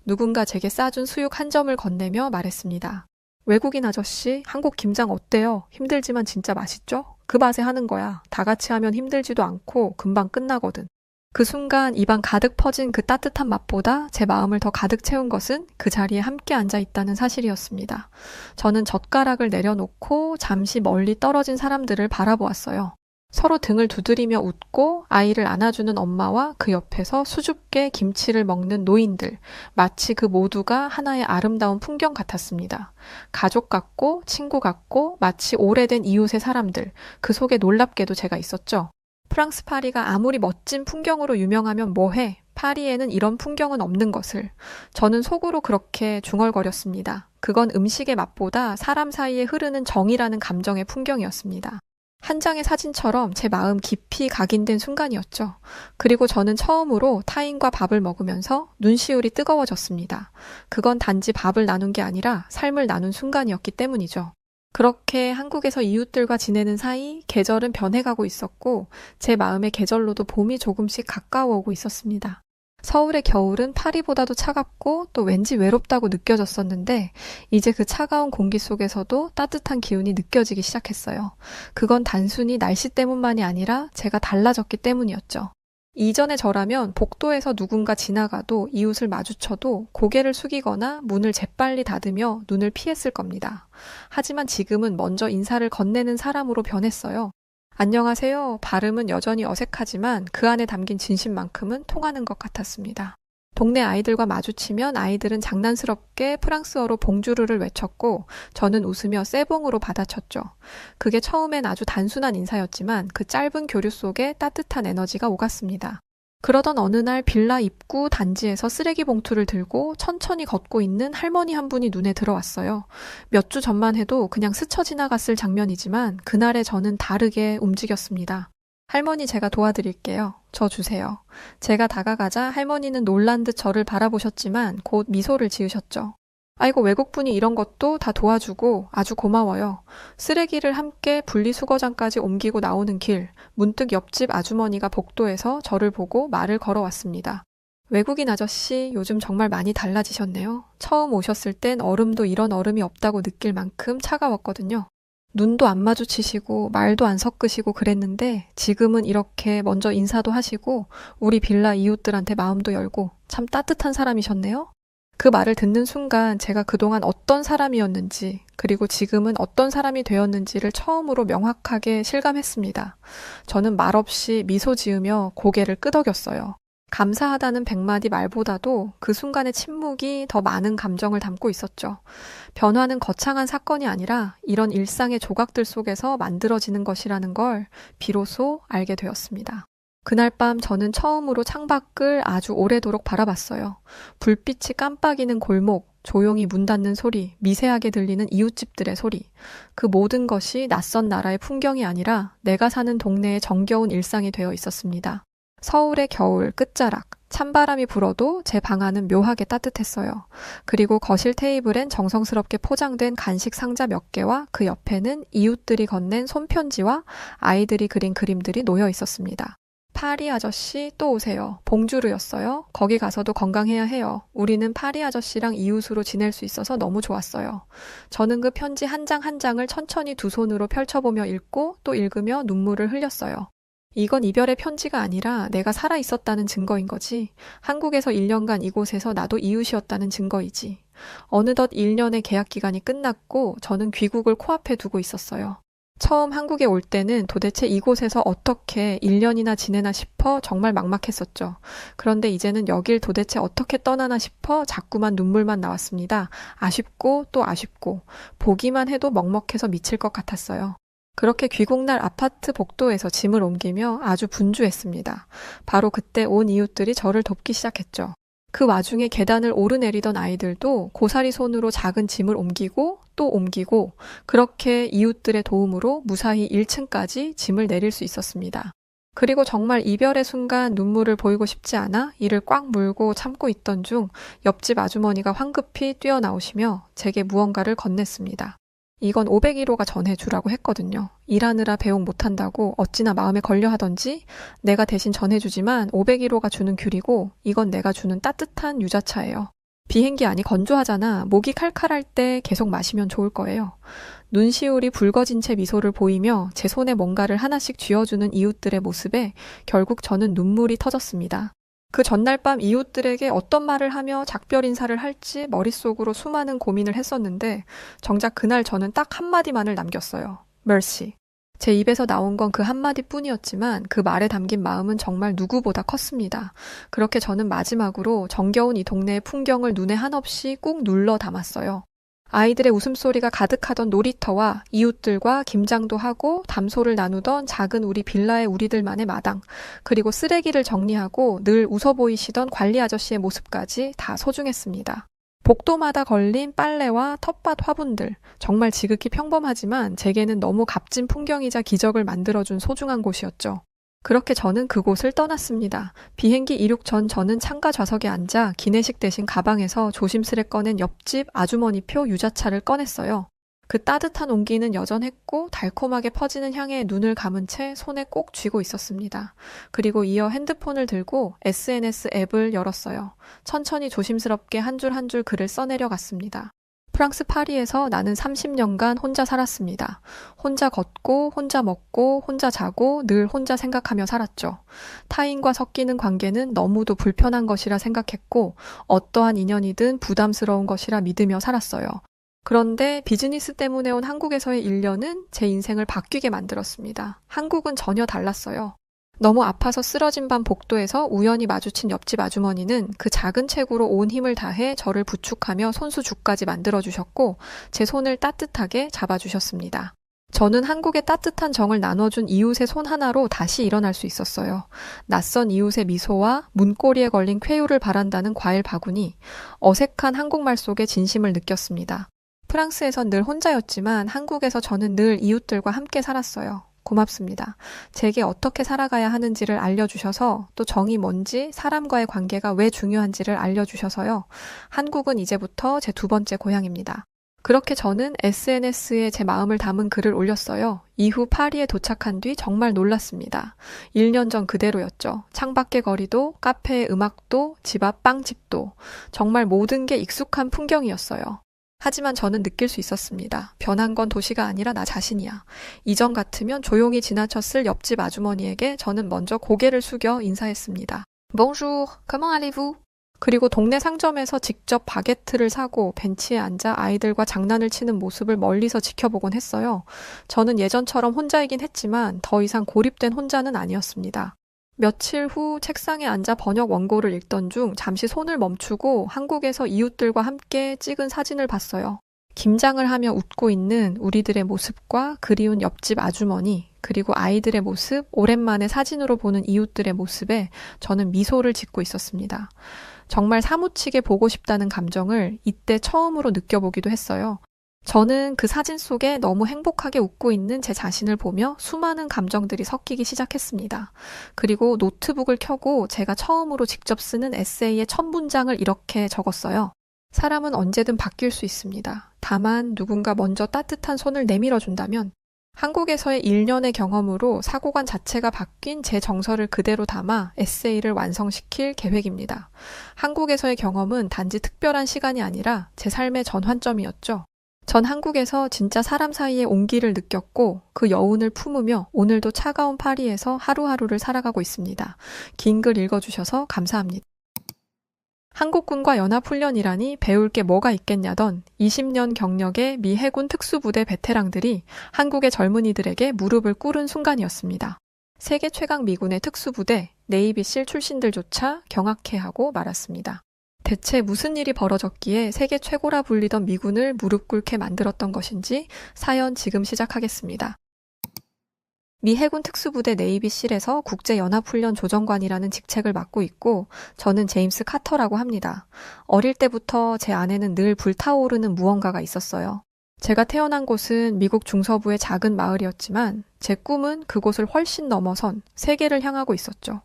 누군가 제게 싸준 수육 한 점을 건네며 말했습니다. 외국인 아저씨, 한국 김장 어때요? 힘들지만 진짜 맛있죠? 그 맛에 하는 거야. 다 같이 하면 힘들지도 않고 금방 끝나거든. 그 순간 입안 가득 퍼진 그 따뜻한 맛보다 제 마음을 더 가득 채운 것은 그 자리에 함께 앉아 있다는 사실이었습니다. 저는 젓가락을 내려놓고 잠시 멀리 떨어진 사람들을 바라보았어요. 서로 등을 두드리며 웃고 아이를 안아주는 엄마와 그 옆에서 수줍게 김치를 먹는 노인들, 마치 그 모두가 하나의 아름다운 풍경 같았습니다. 가족 같고 친구 같고 마치 오래된 이웃의 사람들, 그 속에 놀랍게도 제가 있었죠. 프랑스 파리가 아무리 멋진 풍경으로 유명하면 뭐해? 파리에는 이런 풍경은 없는 것을. 저는 속으로 그렇게 중얼거렸습니다. 그건 음식의 맛보다 사람 사이에 흐르는 정이라는 감정의 풍경이었습니다. 한 장의 사진처럼 제 마음 깊이 각인된 순간이었죠. 그리고 저는 처음으로 타인과 밥을 먹으면서 눈시울이 뜨거워졌습니다. 그건 단지 밥을 나눈 게 아니라 삶을 나눈 순간이었기 때문이죠. 그렇게 한국에서 이웃들과 지내는 사이 계절은 변해가고 있었고 제 마음의 계절로도 봄이 조금씩 가까워 오고 있었습니다. 서울의 겨울은 파리보다도 차갑고 또 왠지 외롭다고 느껴졌었는데 이제 그 차가운 공기 속에서도 따뜻한 기운이 느껴지기 시작했어요. 그건 단순히 날씨 때문만이 아니라 제가 달라졌기 때문이었죠. 이전의 저라면 복도에서 누군가 지나가도 이웃을 마주쳐도 고개를 숙이거나 문을 재빨리 닫으며 눈을 피했을 겁니다. 하지만 지금은 먼저 인사를 건네는 사람으로 변했어요. 안녕하세요. 발음은 여전히 어색하지만 그 안에 담긴 진심만큼은 통하는 것 같았습니다. 동네 아이들과 마주치면 아이들은 장난스럽게 프랑스어로 봉주르를 외쳤고 저는 웃으며 세봉으로 받아쳤죠. 그게 처음엔 아주 단순한 인사였지만 그 짧은 교류 속에 따뜻한 에너지가 오갔습니다. 그러던 어느 날 빌라 입구 단지에서 쓰레기 봉투를 들고 천천히 걷고 있는 할머니 한 분이 눈에 들어왔어요. 몇 주 전만 해도 그냥 스쳐 지나갔을 장면이지만 그날의 저는 다르게 움직였습니다. 할머니 제가 도와드릴게요. 저 주세요. 제가 다가가자 할머니는 놀란 듯 저를 바라보셨지만 곧 미소를 지으셨죠. 아이고 외국분이 이런 것도 다 도와주고 아주 고마워요. 쓰레기를 함께 분리수거장까지 옮기고 나오는 길, 문득 옆집 아주머니가 복도에서 저를 보고 말을 걸어왔습니다. 외국인 아저씨 요즘 정말 많이 달라지셨네요. 처음 오셨을 땐 얼음도 이런 얼음이 없다고 느낄 만큼 차가웠거든요. 눈도 안 마주치시고 말도 안 섞으시고 그랬는데 지금은 이렇게 먼저 인사도 하시고 우리 빌라 이웃들한테 마음도 열고 참 따뜻한 사람이셨네요. 그 말을 듣는 순간 제가 그동안 어떤 사람이었는지 그리고 지금은 어떤 사람이 되었는지를 처음으로 명확하게 실감했습니다. 저는 말없이 미소 지으며 고개를 끄덕였어요. 감사하다는 100마디 말보다도 그 순간의 침묵이 더 많은 감정을 담고 있었죠. 변화는 거창한 사건이 아니라 이런 일상의 조각들 속에서 만들어지는 것이라는 걸 비로소 알게 되었습니다. 그날 밤 저는 처음으로 창밖을 아주 오래도록 바라봤어요. 불빛이 깜빡이는 골목, 조용히 문 닫는 소리, 미세하게 들리는 이웃집들의 소리. 그 모든 것이 낯선 나라의 풍경이 아니라 내가 사는 동네의 정겨운 일상이 되어 있었습니다. 서울의 겨울 끝자락, 찬바람이 불어도 제 방 안은 묘하게 따뜻했어요. 그리고 거실 테이블엔 정성스럽게 포장된 간식 상자 몇 개와 그 옆에는 이웃들이 건넨 손편지와 아이들이 그린 그림들이 놓여 있었습니다. 파리 아저씨 또 오세요. 봉주르였어요. 거기 가서도 건강해야 해요. 우리는 파리 아저씨랑 이웃으로 지낼 수 있어서 너무 좋았어요. 저는 그 편지 한 장 한 장을 천천히 두 손으로 펼쳐보며 읽고 또 읽으며 눈물을 흘렸어요. 이건 이별의 편지가 아니라 내가 살아있었다는 증거인 거지. 한국에서 1년간 이곳에서 나도 이웃이었다는 증거이지. 어느덧 1년의 계약 기간이 끝났고 저는 귀국을 코앞에 두고 있었어요. 처음 한국에 올 때는 도대체 이곳에서 어떻게 1년이나 지내나 싶어 정말 막막했었죠. 그런데 이제는 여길 도대체 어떻게 떠나나 싶어 자꾸만 눈물만 나왔습니다. 아쉽고 또 아쉽고 보기만 해도 먹먹해서 미칠 것 같았어요. 그렇게 귀국날 아파트 복도에서 짐을 옮기며 아주 분주했습니다. 바로 그때 온 이웃들이 저를 돕기 시작했죠. 그 와중에 계단을 오르내리던 아이들도 고사리 손으로 작은 짐을 옮기고 또 옮기고 그렇게 이웃들의 도움으로 무사히 1층까지 짐을 내릴 수 있었습니다. 그리고 정말 이별의 순간 눈물을 보이고 싶지 않아 이를 꽉 물고 참고 있던 중 옆집 아주머니가 황급히 뛰어나오시며 제게 무언가를 건넸습니다. 이건 501호가 전해주라고 했거든요. 일하느라 배웅 못한다고 어찌나 마음에 걸려 하던지 내가 대신 전해주지만 501호가 주는 귤이고 이건 내가 주는 따뜻한 유자차예요. 비행기 안이 건조하잖아. 목이 칼칼할 때 계속 마시면 좋을 거예요. 눈시울이 붉어진 채 미소를 보이며 제 손에 뭔가를 하나씩 쥐어주는 이웃들의 모습에 결국 저는 눈물이 터졌습니다. 그 전날 밤 이웃들에게 어떤 말을 하며 작별 인사를 할지 머릿속으로 수많은 고민을 했었는데 정작 그날 저는 딱 한마디만을 남겼어요. Mercy. 제 입에서 나온 건 그 한마디뿐이었지만 그 말에 담긴 마음은 정말 누구보다 컸습니다. 그렇게 저는 마지막으로 정겨운 이 동네의 풍경을 눈에 한없이 꾹 눌러 담았어요. 아이들의 웃음소리가 가득하던 놀이터와 이웃들과 김장도 하고 담소를 나누던 작은 우리 빌라의 우리들만의 마당, 그리고 쓰레기를 정리하고 늘 웃어 보이시던 관리 아저씨의 모습까지 다 소중했습니다. 복도마다 걸린 빨래와 텃밭 화분들, 정말 지극히 평범하지만 제게는 너무 값진 풍경이자 기적을 만들어준 소중한 곳이었죠. 그렇게 저는 그곳을 떠났습니다. 비행기 이륙 전 저는 창가 좌석에 앉아 기내식 대신 가방에서 조심스레 꺼낸 옆집 아주머니표 유자차를 꺼냈어요. 그 따뜻한 온기는 여전했고 달콤하게 퍼지는 향에 눈을 감은 채 손에 꼭 쥐고 있었습니다. 그리고 이어 핸드폰을 들고 SNS 앱을 열었어요. 천천히 조심스럽게 한 줄 한 줄 글을 써내려 갔습니다. 프랑스 파리에서 나는 30년간 혼자 살았습니다. 혼자 걷고, 혼자 먹고, 혼자 자고, 늘 혼자 생각하며 살았죠. 타인과 섞이는 관계는 너무도 불편한 것이라 생각했고, 어떠한 인연이든 부담스러운 것이라 믿으며 살았어요. 그런데 비즈니스 때문에 온 한국에서의 1년은 제 인생을 바뀌게 만들었습니다. 한국은 전혀 달랐어요. 너무 아파서 쓰러진 밤 복도에서 우연히 마주친 옆집 아주머니는 그 작은 책으로 온 힘을 다해 저를 부축하며 손수죽까지 만들어주셨고 제 손을 따뜻하게 잡아주셨습니다. 저는 한국의 따뜻한 정을 나눠준 이웃의 손 하나로 다시 일어날 수 있었어요. 낯선 이웃의 미소와 문고리에 걸린 쾌유를 바란다는 과일 바구니, 어색한 한국말 속에 진심을 느꼈습니다. 프랑스에선 늘 혼자였지만 한국에서 저는 늘 이웃들과 함께 살았어요. 고맙습니다. 제게 어떻게 살아가야 하는지를 알려주셔서 또 정이 뭔지 사람과의 관계가 왜 중요한지를 알려주셔서요. 한국은 이제부터 제 2번째 고향입니다. 그렇게 저는 SNS에 제 마음을 담은 글을 올렸어요. 이후 파리에 도착한 뒤 정말 놀랐습니다. 1년 전 그대로였죠. 창밖의 거리도, 카페의 음악도, 집 앞 빵집도 정말 모든 게 익숙한 풍경이었어요. 하지만 저는 느낄 수 있었습니다. 변한 건 도시가 아니라 나 자신이야. 이전 같으면 조용히 지나쳤을 옆집 아주머니에게 저는 먼저 고개를 숙여 인사했습니다. Bonjour, comment allez-vous? 그리고 동네 상점에서 직접 바게트를 사고 벤치에 앉아 아이들과 장난을 치는 모습을 멀리서 지켜보곤 했어요. 저는 예전처럼 혼자이긴 했지만 더 이상 고립된 혼자는 아니었습니다. 며칠 후 책상에 앉아 번역 원고를 읽던 중 잠시 손을 멈추고 한국에서 이웃들과 함께 찍은 사진을 봤어요. 김장을 하며 웃고 있는 우리들의 모습과 그리운 옆집 아주머니, 그리고 아이들의 모습, 오랜만에 사진으로 보는 이웃들의 모습에 저는 미소를 짓고 있었습니다. 정말 사무치게 보고 싶다는 감정을 이때 처음으로 느껴보기도 했어요. 저는 그 사진 속에 너무 행복하게 웃고 있는 제 자신을 보며 수많은 감정들이 섞이기 시작했습니다. 그리고 노트북을 켜고 제가 처음으로 직접 쓰는 에세이의 첫 문장을 이렇게 적었어요. 사람은 언제든 바뀔 수 있습니다. 다만 누군가 먼저 따뜻한 손을 내밀어 준다면 한국에서의 1년의 경험으로 사고관 자체가 바뀐 제 정서를 그대로 담아 에세이를 완성시킬 계획입니다. 한국에서의 경험은 단지 특별한 시간이 아니라 제 삶의 전환점이었죠. 전 한국에서 진짜 사람 사이의 온기를 느꼈고 그 여운을 품으며 오늘도 차가운 파리에서 하루하루를 살아가고 있습니다. 긴 글 읽어주셔서 감사합니다. 한국군과 연합훈련이라니 배울 게 뭐가 있겠냐던 20년 경력의 미 해군 특수부대 베테랑들이 한국의 젊은이들에게 무릎을 꿇은 순간이었습니다. 세계 최강 미군의 특수부대 네이비실 출신들조차 경악해하고 말았습니다. 대체 무슨 일이 벌어졌기에 세계 최고라 불리던 미군을 무릎 꿇게 만들었던 것인지 사연 지금 시작하겠습니다. 미 해군 특수부대 네이비실에서 국제연합훈련 조정관이라는 직책을 맡고 있고 저는 제임스 카터라고 합니다. 어릴 때부터 제 안에는 늘 불타오르는 무언가가 있었어요. 제가 태어난 곳은 미국 중서부의 작은 마을이었지만 제 꿈은 그곳을 훨씬 넘어선 세계를 향하고 있었죠.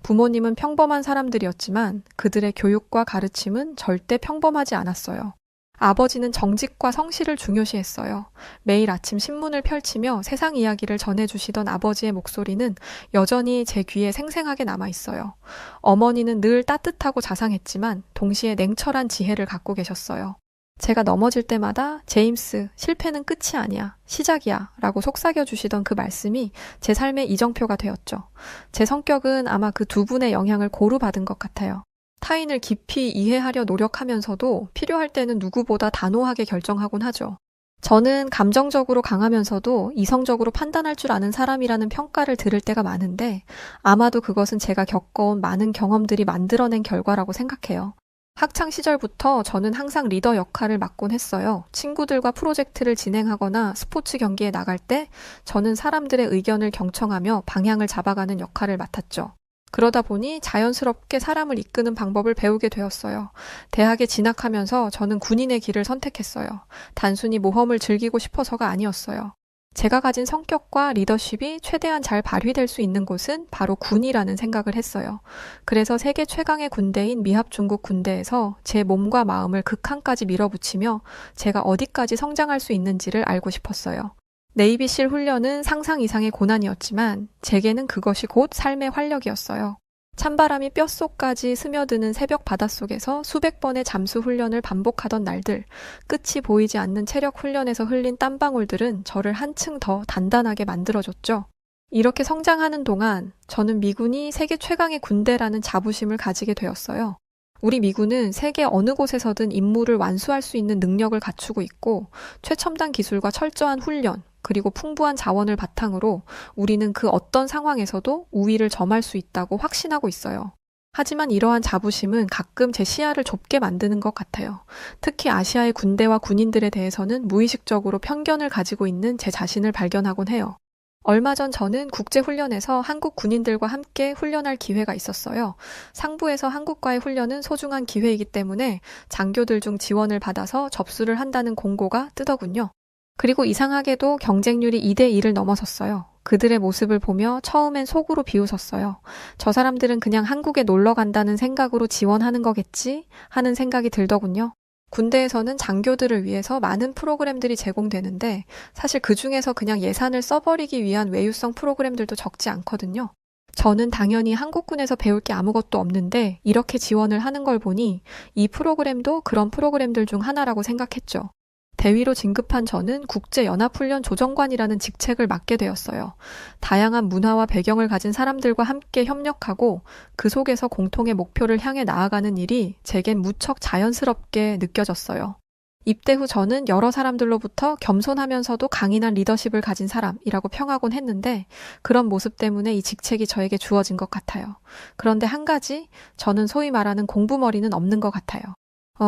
부모님은 평범한 사람들이었지만 그들의 교육과 가르침은 절대 평범하지 않았어요. 아버지는 정직과 성실을 중요시했어요. 매일 아침 신문을 펼치며 세상 이야기를 전해주시던 아버지의 목소리는 여전히 제 귀에 생생하게 남아있어요. 어머니는 늘 따뜻하고 자상했지만 동시에 냉철한 지혜를 갖고 계셨어요. 제가 넘어질 때마다 제임스, 실패는 끝이 아니야, 시작이야 라고 속삭여주시던 그 말씀이 제 삶의 이정표가 되었죠. 제 성격은 아마 그 두 분의 영향을 고루 받은 것 같아요. 타인을 깊이 이해하려 노력하면서도 필요할 때는 누구보다 단호하게 결정하곤 하죠. 저는 감정적으로 강하면서도 이성적으로 판단할 줄 아는 사람이라는 평가를 들을 때가 많은데 아마도 그것은 제가 겪어온 많은 경험들이 만들어낸 결과라고 생각해요. 학창 시절부터 저는 항상 리더 역할을 맡곤 했어요. 친구들과 프로젝트를 진행하거나 스포츠 경기에 나갈 때 저는 사람들의 의견을 경청하며 방향을 잡아가는 역할을 맡았죠. 그러다 보니 자연스럽게 사람을 이끄는 방법을 배우게 되었어요. 대학에 진학하면서 저는 군인의 길을 선택했어요. 단순히 모험을 즐기고 싶어서가 아니었어요. 제가 가진 성격과 리더십이 최대한 잘 발휘될 수 있는 곳은 바로 군이라는 생각을 했어요. 그래서 세계 최강의 군대인 미합중국 군대에서 제 몸과 마음을 극한까지 밀어붙이며 제가 어디까지 성장할 수 있는지를 알고 싶었어요. 네이비실 훈련은 상상 이상의 고난이었지만 제게는 그것이 곧 삶의 활력이었어요. 찬바람이 뼛속까지 스며드는 새벽 바닷속에서 수백 번의 잠수 훈련을 반복하던 날들, 끝이 보이지 않는 체력 훈련에서 흘린 땀방울들은 저를 한층 더 단단하게 만들어줬죠. 이렇게 성장하는 동안 저는 미군이 세계 최강의 군대라는 자부심을 가지게 되었어요. 우리 미군은 세계 어느 곳에서든 임무를 완수할 수 있는 능력을 갖추고 있고 최첨단 기술과 철저한 훈련, 그리고 풍부한 자원을 바탕으로 우리는 그 어떤 상황에서도 우위를 점할 수 있다고 확신하고 있어요. 하지만 이러한 자부심은 가끔 제 시야를 좁게 만드는 것 같아요. 특히 아시아의 군대와 군인들에 대해서는 무의식적으로 편견을 가지고 있는 제 자신을 발견하곤 해요. 얼마 전 저는 국제훈련에서 한국 군인들과 함께 훈련할 기회가 있었어요. 상부에서 한국과의 훈련은 소중한 기회이기 때문에 장교들 중 지원을 받아서 접수를 한다는 공고가 뜨더군요. 그리고 이상하게도 경쟁률이 2대2를 넘어섰어요. 그들의 모습을 보며 처음엔 속으로 비웃었어요. 저 사람들은 그냥 한국에 놀러 간다는 생각으로 지원하는 거겠지? 하는 생각이 들더군요. 군대에서는 장교들을 위해서 많은 프로그램들이 제공되는데 사실 그 중에서 그냥 예산을 써버리기 위한 외유성 프로그램들도 적지 않거든요. 저는 당연히 한국군에서 배울 게 아무것도 없는데 이렇게 지원을 하는 걸 보니 이 프로그램도 그런 프로그램들 중 하나라고 생각했죠. 대위로 진급한 저는 국제연합훈련 조정관이라는 직책을 맡게 되었어요. 다양한 문화와 배경을 가진 사람들과 함께 협력하고 그 속에서 공통의 목표를 향해 나아가는 일이 제겐 무척 자연스럽게 느껴졌어요. 입대 후 저는 여러 사람들로부터 겸손하면서도 강인한 리더십을 가진 사람이라고 평하곤 했는데 그런 모습 때문에 이 직책이 저에게 주어진 것 같아요. 그런데 한 가지, 저는 소위 말하는 공부머리는 없는 것 같아요.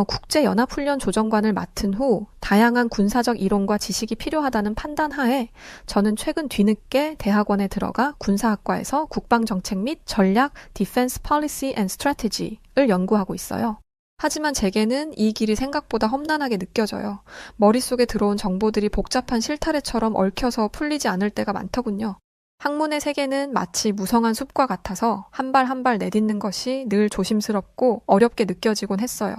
국제연합훈련 조정관을 맡은 후 다양한 군사적 이론과 지식이 필요하다는 판단 하에 저는 최근 뒤늦게 대학원에 들어가 군사학과에서 국방정책 및 전략 Defense Policy and Strategy를 연구하고 있어요. 하지만 제게는 이 길이 생각보다 험난하게 느껴져요. 머릿속에 들어온 정보들이 복잡한 실타래처럼 얽혀서 풀리지 않을 때가 많더군요. 학문의 세계는 마치 무성한 숲과 같아서 한 발 한 발 내딛는 것이 늘 조심스럽고 어렵게 느껴지곤 했어요.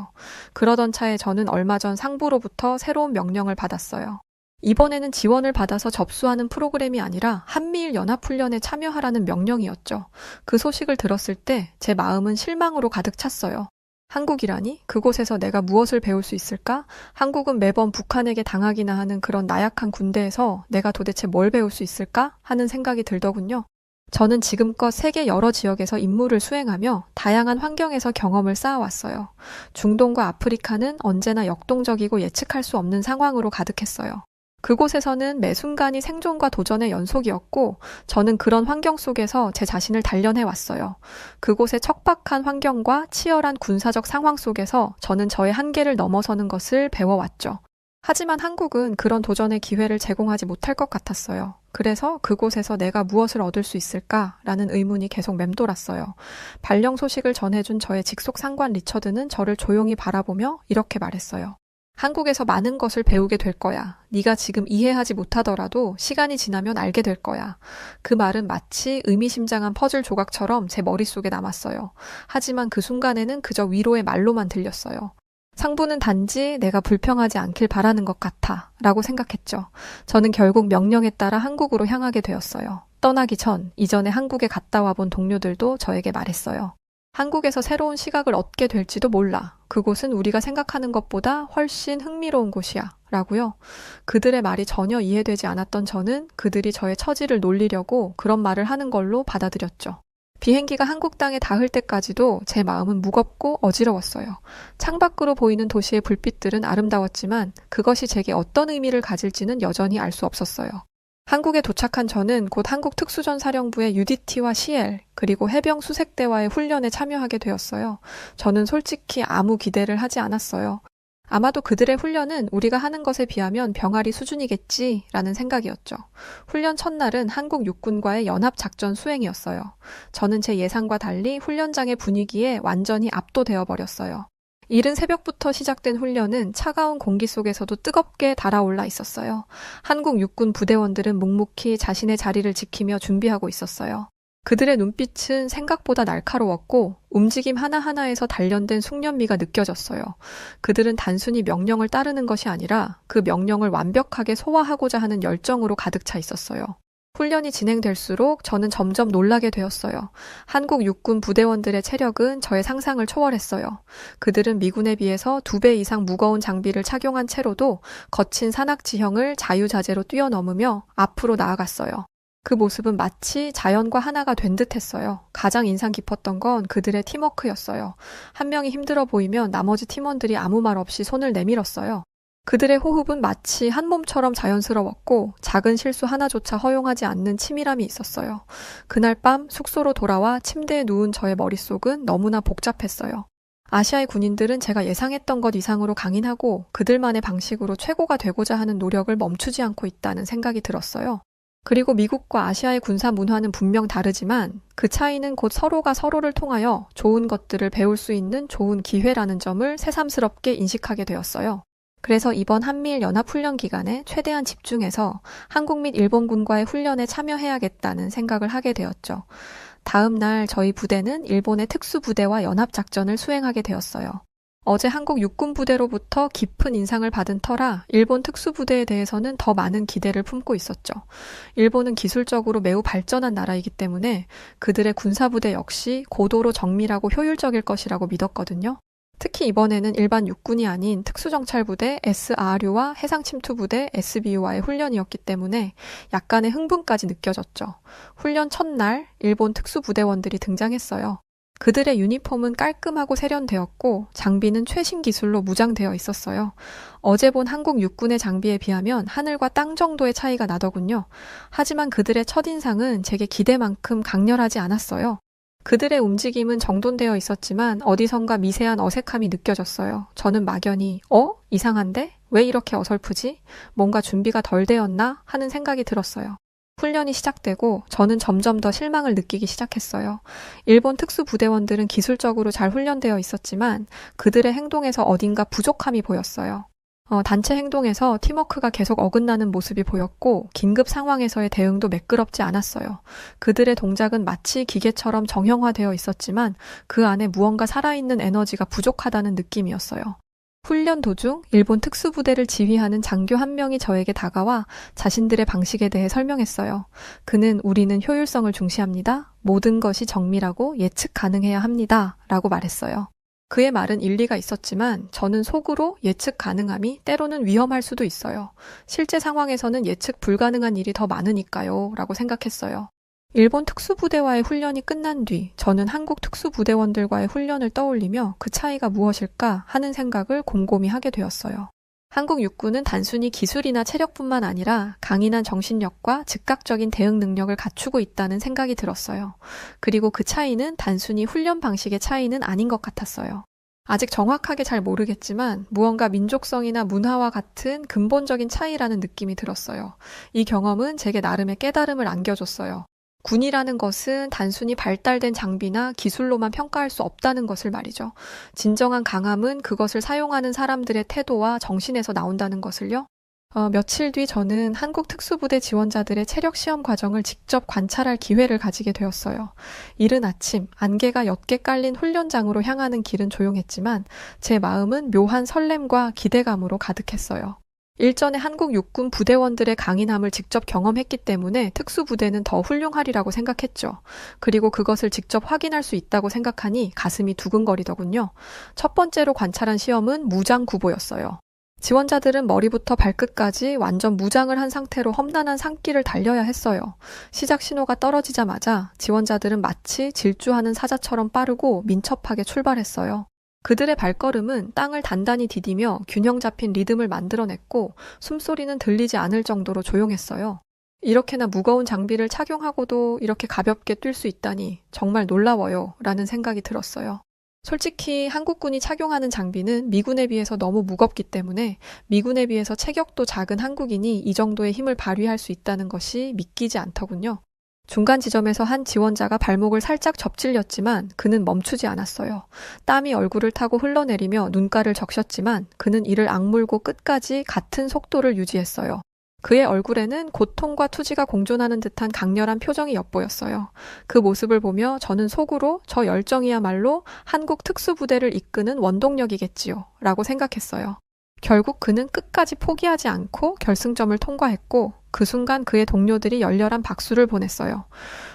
그러던 차에 저는 얼마 전 상부로부터 새로운 명령을 받았어요. 이번에는 지원을 받아서 접수하는 프로그램이 아니라 한미일 연합훈련에 참여하라는 명령이었죠. 그 소식을 들었을 때 제 마음은 실망으로 가득 찼어요. 한국이라니? 그곳에서 내가 무엇을 배울 수 있을까? 한국은 매번 북한에게 당하기나 하는 그런 나약한 군대에서 내가 도대체 뭘 배울 수 있을까? 하는 생각이 들더군요. 저는 지금껏 세계 여러 지역에서 임무를 수행하며 다양한 환경에서 경험을 쌓아왔어요. 중동과 아프리카는 언제나 역동적이고 예측할 수 없는 상황으로 가득했어요. 그곳에서는 매 순간이 생존과 도전의 연속이었고 저는 그런 환경 속에서 제 자신을 단련해왔어요. 그곳의 척박한 환경과 치열한 군사적 상황 속에서 저는 저의 한계를 넘어서는 것을 배워왔죠. 하지만 한국은 그런 도전의 기회를 제공하지 못할 것 같았어요. 그래서 그곳에서 내가 무엇을 얻을 수 있을까라는 의문이 계속 맴돌았어요. 발령 소식을 전해준 저의 직속 상관 리처드는 저를 조용히 바라보며 이렇게 말했어요. 한국에서 많은 것을 배우게 될 거야. 네가 지금 이해하지 못하더라도 시간이 지나면 알게 될 거야. 그 말은 마치 의미심장한 퍼즐 조각처럼 제 머릿속에 남았어요. 하지만 그 순간에는 그저 위로의 말로만 들렸어요. 상부는 단지 내가 불평하지 않길 바라는 것 같아 라고 생각했죠. 저는 결국 명령에 따라 한국으로 향하게 되었어요. 떠나기 전 이전에 한국에 갔다 와본 동료들도 저에게 말했어요. 한국에서 새로운 시각을 얻게 될지도 몰라. 그곳은 우리가 생각하는 것보다 훨씬 흥미로운 곳이야. 라고요. 그들의 말이 전혀 이해되지 않았던 저는 그들이 저의 처지를 놀리려고 그런 말을 하는 걸로 받아들였죠. 비행기가 한국 땅에 닿을 때까지도 제 마음은 무겁고 어지러웠어요. 창밖으로 보이는 도시의 불빛들은 아름다웠지만 그것이 제게 어떤 의미를 가질지는 여전히 알 수 없었어요. 한국에 도착한 저는 곧 한국 특수전사령부의 UDT와 CL 그리고 해병 수색대와의 훈련에 참여하게 되었어요. 저는 솔직히 아무 기대를 하지 않았어요. 아마도 그들의 훈련은 우리가 하는 것에 비하면 병아리 수준이겠지라는 생각이었죠. 훈련 첫날은 한국 육군과의 연합작전 수행이었어요. 저는 제 예상과 달리 훈련장의 분위기에 완전히 압도되어 버렸어요. 이른 새벽부터 시작된 훈련은 차가운 공기 속에서도 뜨겁게 달아올라 있었어요. 한국 육군 부대원들은 묵묵히 자신의 자리를 지키며 준비하고 있었어요. 그들의 눈빛은 생각보다 날카로웠고 움직임 하나하나에서 단련된 숙련미가 느껴졌어요. 그들은 단순히 명령을 따르는 것이 아니라 그 명령을 완벽하게 소화하고자 하는 열정으로 가득 차 있었어요. 훈련이 진행될수록 저는 점점 놀라게 되었어요. 한국 육군 부대원들의 체력은 저의 상상을 초월했어요. 그들은 미군에 비해서 2배 이상 무거운 장비를 착용한 채로도 거친 산악 지형을 자유자재로 뛰어넘으며 앞으로 나아갔어요. 그 모습은 마치 자연과 하나가 된 듯했어요. 가장 인상 깊었던 건 그들의 팀워크였어요. 한 명이 힘들어 보이면 나머지 팀원들이 아무 말 없이 손을 내밀었어요. 그들의 호흡은 마치 한 몸처럼 자연스러웠고 작은 실수 하나조차 허용하지 않는 치밀함이 있었어요. 그날 밤 숙소로 돌아와 침대에 누운 저의 머릿속은 너무나 복잡했어요. 아시아의 군인들은 제가 예상했던 것 이상으로 강인하고 그들만의 방식으로 최고가 되고자 하는 노력을 멈추지 않고 있다는 생각이 들었어요. 그리고 미국과 아시아의 군사 문화는 분명 다르지만 그 차이는 곧 서로가 서로를 통하여 좋은 것들을 배울 수 있는 좋은 기회라는 점을 새삼스럽게 인식하게 되었어요. 그래서 이번 한미일 연합훈련 기간에 최대한 집중해서 한국 및 일본군과의 훈련에 참여해야겠다는 생각을 하게 되었죠. 다음 날 저희 부대는 일본의 특수부대와 연합작전을 수행하게 되었어요. 어제 한국 육군부대로부터 깊은 인상을 받은 터라 일본 특수부대에 대해서는 더 많은 기대를 품고 있었죠. 일본은 기술적으로 매우 발전한 나라이기 때문에 그들의 군사부대 역시 고도로 정밀하고 효율적일 것이라고 믿었거든요. 특히 이번에는 일반 육군이 아닌 특수정찰부대 SRU와 해상침투부대 SBU와의 훈련이었기 때문에 약간의 흥분까지 느껴졌죠. 훈련 첫날 일본 특수부대원들이 등장했어요. 그들의 유니폼은 깔끔하고 세련되었고 장비는 최신 기술로 무장되어 있었어요. 어제 본 한국 육군의 장비에 비하면 하늘과 땅 정도의 차이가 나더군요. 하지만 그들의 첫인상은 제게 기대만큼 강렬하지 않았어요. 그들의 움직임은 정돈되어 있었지만 어디선가 미세한 어색함이 느껴졌어요. 저는 막연히 이상한데? 왜 이렇게 어설프지? 뭔가 준비가 덜 되었나? 하는 생각이 들었어요. 훈련이 시작되고 저는 점점 더 실망을 느끼기 시작했어요. 일본 특수부대원들은 기술적으로 잘 훈련되어 있었지만 그들의 행동에서 어딘가 부족함이 보였어요. 단체 행동에서 팀워크가 계속 어긋나는 모습이 보였고 긴급 상황에서의 대응도 매끄럽지 않았어요. 그들의 동작은 마치 기계처럼 정형화되어 있었지만 그 안에 무언가 살아있는 에너지가 부족하다는 느낌이었어요. 훈련 도중 일본 특수부대를 지휘하는 장교 한 명이 저에게 다가와 자신들의 방식에 대해 설명했어요. 그는 우리는 효율성을 중시합니다. 모든 것이 정밀하고 예측 가능해야 합니다. 라고 말했어요. 그의 말은 일리가 있었지만 저는 속으로 예측 가능함이 때로는 위험할 수도 있어요. 실제 상황에서는 예측 불가능한 일이 더 많으니까요. 라고 생각했어요. 일본 특수부대와의 훈련이 끝난 뒤 저는 한국 특수부대원들과의 훈련을 떠올리며 그 차이가 무엇일까 하는 생각을 곰곰이 하게 되었어요. 한국 육군은 단순히 기술이나 체력뿐만 아니라 강인한 정신력과 즉각적인 대응 능력을 갖추고 있다는 생각이 들었어요. 그리고 그 차이는 단순히 훈련 방식의 차이는 아닌 것 같았어요. 아직 정확하게 잘 모르겠지만 무언가 민족성이나 문화와 같은 근본적인 차이라는 느낌이 들었어요. 이 경험은 제게 나름의 깨달음을 안겨줬어요. 군이라는 것은 단순히 발달된 장비나 기술로만 평가할 수 없다는 것을 말이죠. 진정한 강함은 그것을 사용하는 사람들의 태도와 정신에서 나온다는 것을요. 며칠 뒤 저는 한국 특수부대 지원자들의 체력 시험 과정을 직접 관찰할 기회를 가지게 되었어요. 이른 아침 안개가 옅게 깔린 훈련장으로 향하는 길은 조용했지만 제 마음은 묘한 설렘과 기대감으로 가득했어요. 일전에 한국 육군 부대원들의 강인함을 직접 경험했기 때문에 특수부대는 더 훌륭하리라고 생각했죠. 그리고 그것을 직접 확인할 수 있다고 생각하니 가슴이 두근거리더군요. 첫 번째로 관찰한 시험은 무장구보였어요. 지원자들은 머리부터 발끝까지 완전 무장을 한 상태로 험난한 산길을 달려야 했어요. 시작 신호가 떨어지자마자 지원자들은 마치 질주하는 사자처럼 빠르고 민첩하게 출발했어요. 그들의 발걸음은 땅을 단단히 디디며 균형 잡힌 리듬을 만들어냈고 숨소리는 들리지 않을 정도로 조용했어요. 이렇게나 무거운 장비를 착용하고도 이렇게 가볍게 뛸 수 있다니 정말 놀라워요 라는 생각이 들었어요. 솔직히 한국군이 착용하는 장비는 미군에 비해서 너무 무겁기 때문에 미군에 비해서 체격도 작은 한국인이 이 정도의 힘을 발휘할 수 있다는 것이 믿기지 않더군요. 중간 지점에서 한 지원자가 발목을 살짝 접질렸지만 그는 멈추지 않았어요. 땀이 얼굴을 타고 흘러내리며 눈가를 적셨지만 그는 이를 악물고 끝까지 같은 속도를 유지했어요. 그의 얼굴에는 고통과 투지가 공존하는 듯한 강렬한 표정이 엿보였어요. 그 모습을 보며 저는 속으로 저 열정이야말로 한국 특수부대를 이끄는 원동력이겠지요 라고 생각했어요. 결국 그는 끝까지 포기하지 않고 결승점을 통과했고 그 순간 그의 동료들이 열렬한 박수를 보냈어요.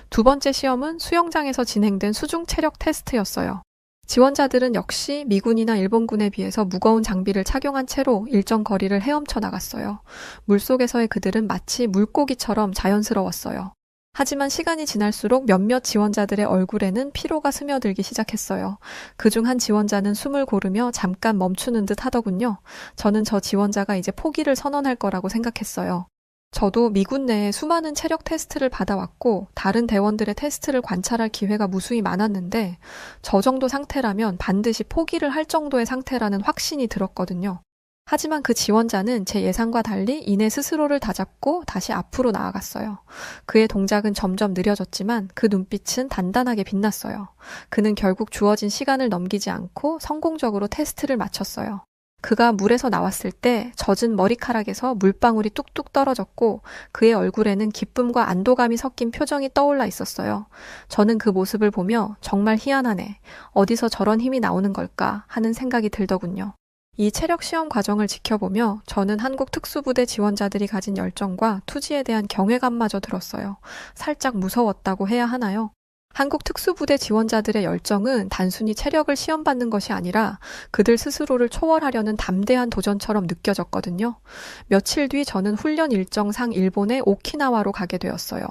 두 번째 시험은 수영장에서 진행된 수중 체력 테스트였어요. 지원자들은 역시 미군이나 일본군에 비해서 무거운 장비를 착용한 채로 일정 거리를 헤엄쳐 나갔어요. 물속에서의 그들은 마치 물고기처럼 자연스러웠어요. 하지만 시간이 지날수록 몇몇 지원자들의 얼굴에는 피로가 스며들기 시작했어요. 그중 한 지원자는 숨을 고르며 잠깐 멈추는 듯 하더군요. 저는 저 지원자가 이제 포기를 선언할 거라고 생각했어요. 저도 미군 내에 수많은 체력 테스트를 받아왔고 다른 대원들의 테스트를 관찰할 기회가 무수히 많았는데 저 정도 상태라면 반드시 포기를 할 정도의 상태라는 확신이 들었거든요. 하지만 그 지원자는 제 예상과 달리 이내 스스로를 다잡고 다시 앞으로 나아갔어요. 그의 동작은 점점 느려졌지만 그 눈빛은 단단하게 빛났어요. 그는 결국 주어진 시간을 넘기지 않고 성공적으로 테스트를 마쳤어요. 그가 물에서 나왔을 때 젖은 머리카락에서 물방울이 뚝뚝 떨어졌고 그의 얼굴에는 기쁨과 안도감이 섞인 표정이 떠올라 있었어요. 저는 그 모습을 보며 정말 희한하네. 어디서 저런 힘이 나오는 걸까 하는 생각이 들더군요. 이 체력 시험 과정을 지켜보며 저는 한국 특수부대 지원자들이 가진 열정과 투지에 대한 경외감마저 들었어요. 살짝 무서웠다고 해야 하나요? 한국 특수부대 지원자들의 열정은 단순히 체력을 시험받는 것이 아니라 그들 스스로를 초월하려는 담대한 도전처럼 느껴졌거든요. 며칠 뒤 저는 훈련 일정상 일본의 오키나와로 가게 되었어요.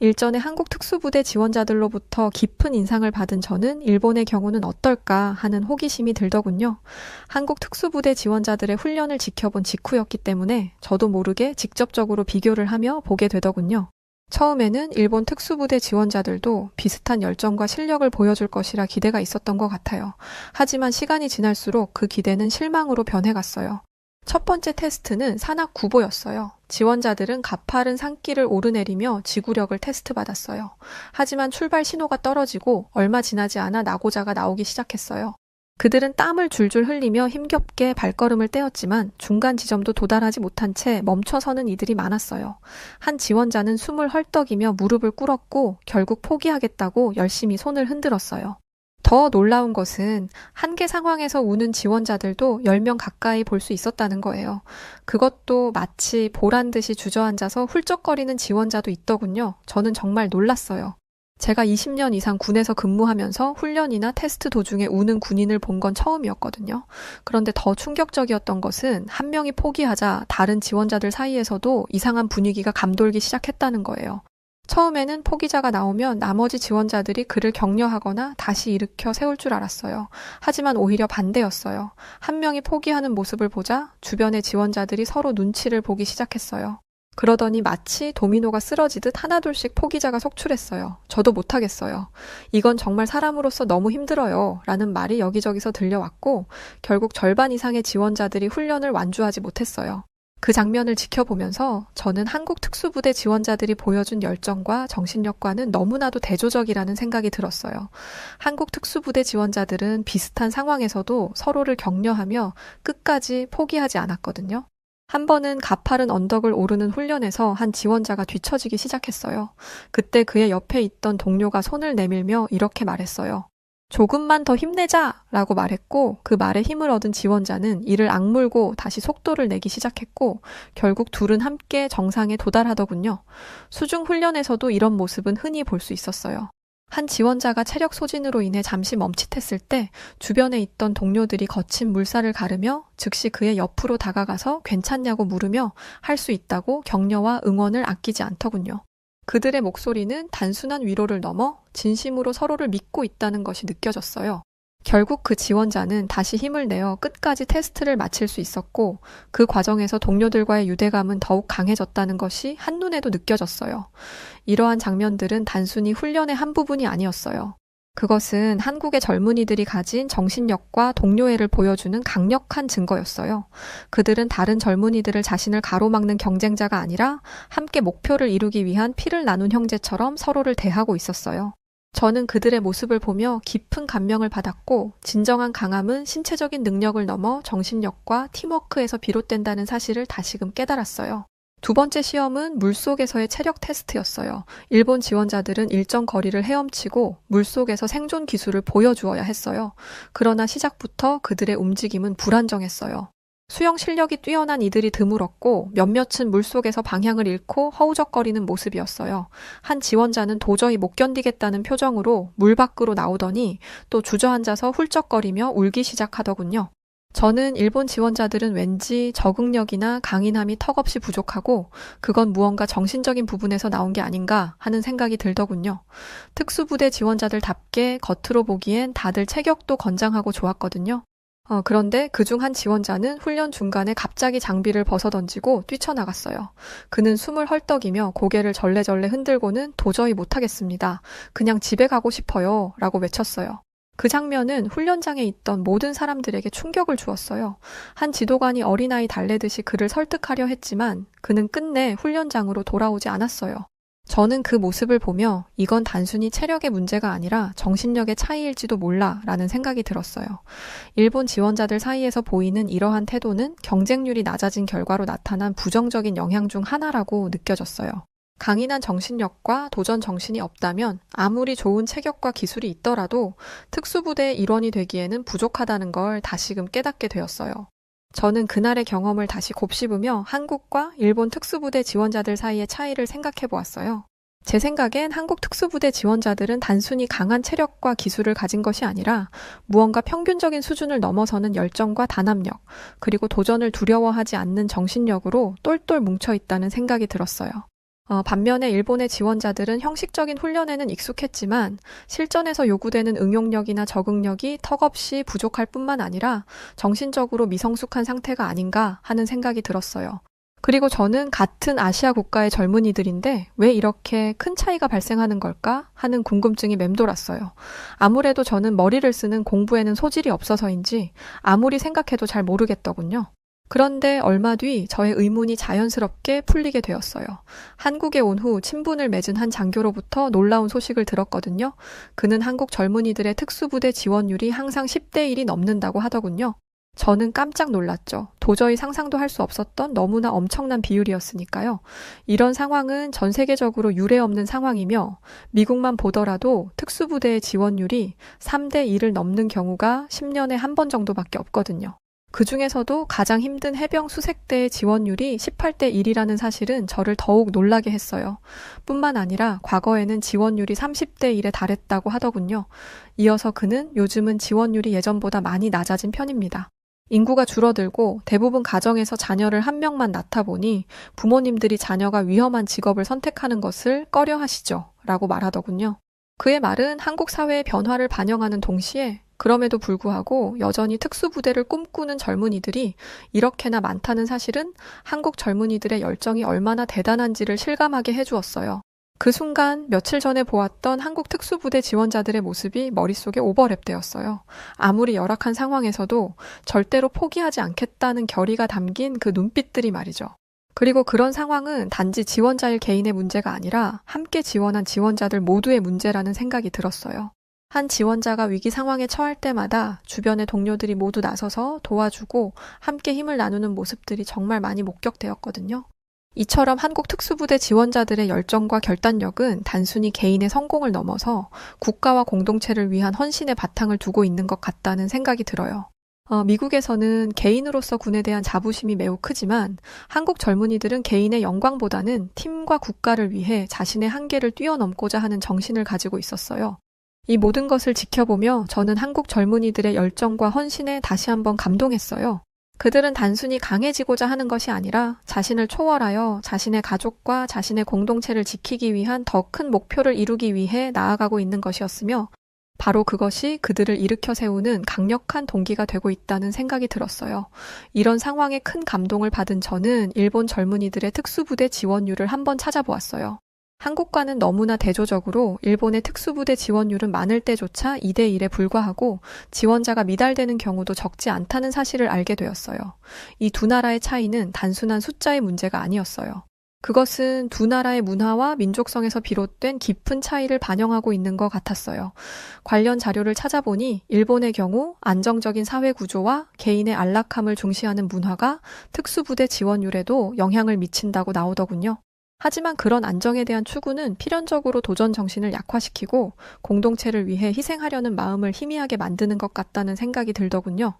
일전에 한국 특수부대 지원자들로부터 깊은 인상을 받은 저는 일본의 경우는 어떨까 하는 호기심이 들더군요. 한국 특수부대 지원자들의 훈련을 지켜본 직후였기 때문에 저도 모르게 직접적으로 비교를 하며 보게 되더군요. 처음에는 일본 특수부대 지원자들도 비슷한 열정과 실력을 보여줄 것이라 기대가 있었던 것 같아요. 하지만 시간이 지날수록 그 기대는 실망으로 변해갔어요. 첫 번째 테스트는 산악 구보였어요. 지원자들은 가파른 산길을 오르내리며 지구력을 테스트받았어요. 하지만 출발 신호가 떨어지고 얼마 지나지 않아 낙오자가 나오기 시작했어요. 그들은 땀을 줄줄 흘리며 힘겹게 발걸음을 떼었지만 중간 지점도 도달하지 못한 채 멈춰서는 이들이 많았어요. 한 지원자는 숨을 헐떡이며 무릎을 꿇었고 결국 포기하겠다고 열심히 손을 흔들었어요. 더 놀라운 것은 한계 상황에서 우는 지원자들도 10명 가까이 볼 수 있었다는 거예요. 그것도 마치 보란 듯이 주저앉아서 훌쩍거리는 지원자도 있더군요. 저는 정말 놀랐어요. 제가 20년 이상 군에서 근무하면서 훈련이나 테스트 도중에 우는 군인을 본 건 처음이었거든요. 그런데 더 충격적이었던 것은 한 명이 포기하자 다른 지원자들 사이에서도 이상한 분위기가 감돌기 시작했다는 거예요. 처음에는 포기자가 나오면 나머지 지원자들이 그를 격려하거나 다시 일으켜 세울 줄 알았어요. 하지만 오히려 반대였어요. 한 명이 포기하는 모습을 보자 주변의 지원자들이 서로 눈치를 보기 시작했어요. 그러더니 마치 도미노가 쓰러지듯 하나둘씩 포기자가 속출했어요. 저도 못하겠어요. 이건 정말 사람으로서 너무 힘들어요. 라는 말이 여기저기서 들려왔고 결국 절반 이상의 지원자들이 훈련을 완주하지 못했어요. 그 장면을 지켜보면서 저는 한국 특수부대 지원자들이 보여준 열정과 정신력과는 너무나도 대조적이라는 생각이 들었어요. 한국 특수부대 지원자들은 비슷한 상황에서도 서로를 격려하며 끝까지 포기하지 않았거든요. 한 번은 가파른 언덕을 오르는 훈련에서 한 지원자가 뒤처지기 시작했어요. 그때 그의 옆에 있던 동료가 손을 내밀며 이렇게 말했어요. 조금만 더 힘내자! 라고 말했고 그 말에 힘을 얻은 지원자는 이를 악물고 다시 속도를 내기 시작했고 결국 둘은 함께 정상에 도달하더군요. 수중 훈련에서도 이런 모습은 흔히 볼 수 있었어요. 한 지원자가 체력 소진으로 인해 잠시 멈칫했을 때 주변에 있던 동료들이 거친 물살을 가르며 즉시 그의 옆으로 다가가서 괜찮냐고 물으며 할 수 있다고 격려와 응원을 아끼지 않더군요. 그들의 목소리는 단순한 위로를 넘어 진심으로 서로를 믿고 있다는 것이 느껴졌어요. 결국 그 지원자는 다시 힘을 내어 끝까지 테스트를 마칠 수 있었고 그 과정에서 동료들과의 유대감은 더욱 강해졌다는 것이 한눈에도 느껴졌어요. 이러한 장면들은 단순히 훈련의 한 부분이 아니었어요. 그것은 한국의 젊은이들이 가진 정신력과 동료애를 보여주는 강력한 증거였어요. 그들은 다른 젊은이들을 자신을 가로막는 경쟁자가 아니라 함께 목표를 이루기 위한 피를 나눈 형제처럼 서로를 대하고 있었어요. 저는 그들의 모습을 보며 깊은 감명을 받았고 진정한 강함은 신체적인 능력을 넘어 정신력과 팀워크에서 비롯된다는 사실을 다시금 깨달았어요. 두 번째 시험은 물속에서의 체력 테스트였어요. 일본 지원자들은 일정 거리를 헤엄치고 물속에서 생존 기술을 보여주어야 했어요. 그러나 시작부터 그들의 움직임은 불안정했어요. 수영 실력이 뛰어난 이들이 드물었고 몇몇은 물속에서 방향을 잃고 허우적거리는 모습이었어요. 한 지원자는 도저히 못 견디겠다는 표정으로 물 밖으로 나오더니 또 주저앉아서 훌쩍거리며 울기 시작하더군요. 저는 일본 지원자들은 왠지 적응력이나 강인함이 턱없이 부족하고 그건 무언가 정신적인 부분에서 나온 게 아닌가 하는 생각이 들더군요. 특수부대 지원자들답게 겉으로 보기엔 다들 체격도 건장하고 좋았거든요. 그런데 그중 한 지원자는 훈련 중간에 갑자기 장비를 벗어던지고 뛰쳐나갔어요. 그는 숨을 헐떡이며 고개를 절레절레 흔들고는 도저히 못하겠습니다. 그냥 집에 가고 싶어요. 라고 외쳤어요. 그 장면은 훈련장에 있던 모든 사람들에게 충격을 주었어요. 한 지도관이 어린아이 달래듯이 그를 설득하려 했지만 그는 끝내 훈련장으로 돌아오지 않았어요. 저는 그 모습을 보며 이건 단순히 체력의 문제가 아니라 정신력의 차이일지도 몰라 라는 생각이 들었어요. 일본 지원자들 사이에서 보이는 이러한 태도는 경쟁률이 낮아진 결과로 나타난 부정적인 영향 중 하나라고 느껴졌어요. 강인한 정신력과 도전 정신이 없다면 아무리 좋은 체격과 기술이 있더라도 특수부대의 일원이 되기에는 부족하다는 걸 다시금 깨닫게 되었어요. 저는 그날의 경험을 다시 곱씹으며 한국과 일본 특수부대 지원자들 사이의 차이를 생각해 보았어요. 제 생각엔 한국 특수부대 지원자들은 단순히 강한 체력과 기술을 가진 것이 아니라 무언가 평균적인 수준을 넘어서는 열정과 단합력, 그리고 도전을 두려워하지 않는 정신력으로 똘똘 뭉쳐 있다는 생각이 들었어요. 반면에 일본의 지원자들은 형식적인 훈련에는 익숙했지만 실전에서 요구되는 응용력이나 적응력이 턱없이 부족할 뿐만 아니라 정신적으로 미성숙한 상태가 아닌가 하는 생각이 들었어요. 그리고 저는 같은 아시아 국가의 젊은이들인데 왜 이렇게 큰 차이가 발생하는 걸까 하는 궁금증이 맴돌았어요. 아무래도 저는 머리를 쓰는 공부에는 소질이 없어서인지 아무리 생각해도 잘 모르겠더군요. 그런데 얼마 뒤 저의 의문이 자연스럽게 풀리게 되었어요. 한국에 온 후 친분을 맺은 한 장교로부터 놀라운 소식을 들었거든요. 그는 한국 젊은이들의 특수부대 지원율이 항상 10대 1이 넘는다고 하더군요. 저는 깜짝 놀랐죠. 도저히 상상도 할 수 없었던 너무나 엄청난 비율이었으니까요. 이런 상황은 전 세계적으로 유례없는 상황이며 미국만 보더라도 특수부대의 지원율이 3대 1을 넘는 경우가 10년에 한 번 정도밖에 없거든요. 그 중에서도 가장 힘든 해병 수색대의 지원율이 18대 1이라는 사실은 저를 더욱 놀라게 했어요. 뿐만 아니라 과거에는 지원율이 30대 1에 달했다고 하더군요. 이어서 그는 요즘은 지원율이 예전보다 많이 낮아진 편입니다. 인구가 줄어들고 대부분 가정에서 자녀를 한 명만 낳다 보니 부모님들이 자녀가 위험한 직업을 선택하는 것을 꺼려하시죠. 라고 말하더군요. 그의 말은 한국 사회의 변화를 반영하는 동시에 그럼에도 불구하고 여전히 특수부대를 꿈꾸는 젊은이들이 이렇게나 많다는 사실은 한국 젊은이들의 열정이 얼마나 대단한지를 실감하게 해주었어요. 그 순간 며칠 전에 보았던 한국 특수부대 지원자들의 모습이 머릿속에 오버랩되었어요. 아무리 열악한 상황에서도 절대로 포기하지 않겠다는 결의가 담긴 그 눈빛들이 말이죠. 그리고 그런 상황은 단지 지원자일 개인의 문제가 아니라 함께 지원한 지원자들 모두의 문제라는 생각이 들었어요. 한 지원자가 위기 상황에 처할 때마다 주변의 동료들이 모두 나서서 도와주고 함께 힘을 나누는 모습들이 정말 많이 목격되었거든요. 이처럼 한국 특수부대 지원자들의 열정과 결단력은 단순히 개인의 성공을 넘어서 국가와 공동체를 위한 헌신의 바탕을 두고 있는 것 같다는 생각이 들어요. 미국에서는 개인으로서 군에 대한 자부심이 매우 크지만 한국 젊은이들은 개인의 영광보다는 팀과 국가를 위해 자신의 한계를 뛰어넘고자 하는 정신을 가지고 있었어요. 이 모든 것을 지켜보며 저는 한국 젊은이들의 열정과 헌신에 다시 한번 감동했어요. 그들은 단순히 강해지고자 하는 것이 아니라 자신을 초월하여 자신의 가족과 자신의 공동체를 지키기 위한 더 큰 목표를 이루기 위해 나아가고 있는 것이었으며 바로 그것이 그들을 일으켜 세우는 강력한 동기가 되고 있다는 생각이 들었어요. 이런 상황에 큰 감동을 받은 저는 일본 젊은이들의 특수부대 지원율을 한번 찾아보았어요. 한국과는 너무나 대조적으로 일본의 특수부대 지원율은 많을 때조차 2대 1에 불과하고 지원자가 미달되는 경우도 적지 않다는 사실을 알게 되었어요. 이 두 나라의 차이는 단순한 숫자의 문제가 아니었어요. 그것은 두 나라의 문화와 민족성에서 비롯된 깊은 차이를 반영하고 있는 것 같았어요. 관련 자료를 찾아보니 일본의 경우 안정적인 사회 구조와 개인의 안락함을 중시하는 문화가 특수부대 지원율에도 영향을 미친다고 나오더군요. 하지만 그런 안정에 대한 추구는 필연적으로 도전 정신을 약화시키고 공동체를 위해 희생하려는 마음을 희미하게 만드는 것 같다는 생각이 들더군요.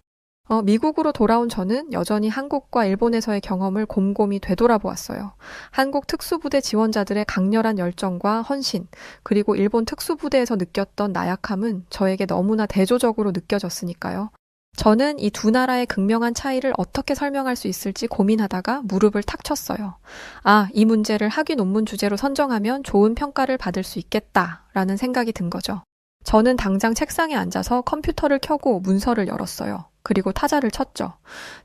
미국으로 돌아온 저는 여전히 한국과 일본에서의 경험을 곰곰이 되돌아보았어요. 한국 특수부대 지원자들의 강렬한 열정과 헌신, 그리고 일본 특수부대에서 느꼈던 나약함은 저에게 너무나 대조적으로 느껴졌으니까요. 저는 이 두 나라의 극명한 차이를 어떻게 설명할 수 있을지 고민하다가 무릎을 탁 쳤어요. 이 문제를 학위 논문 주제로 선정하면 좋은 평가를 받을 수 있겠다라는 생각이 든 거죠. 저는 당장 책상에 앉아서 컴퓨터를 켜고 문서를 열었어요. 그리고 타자를 쳤죠.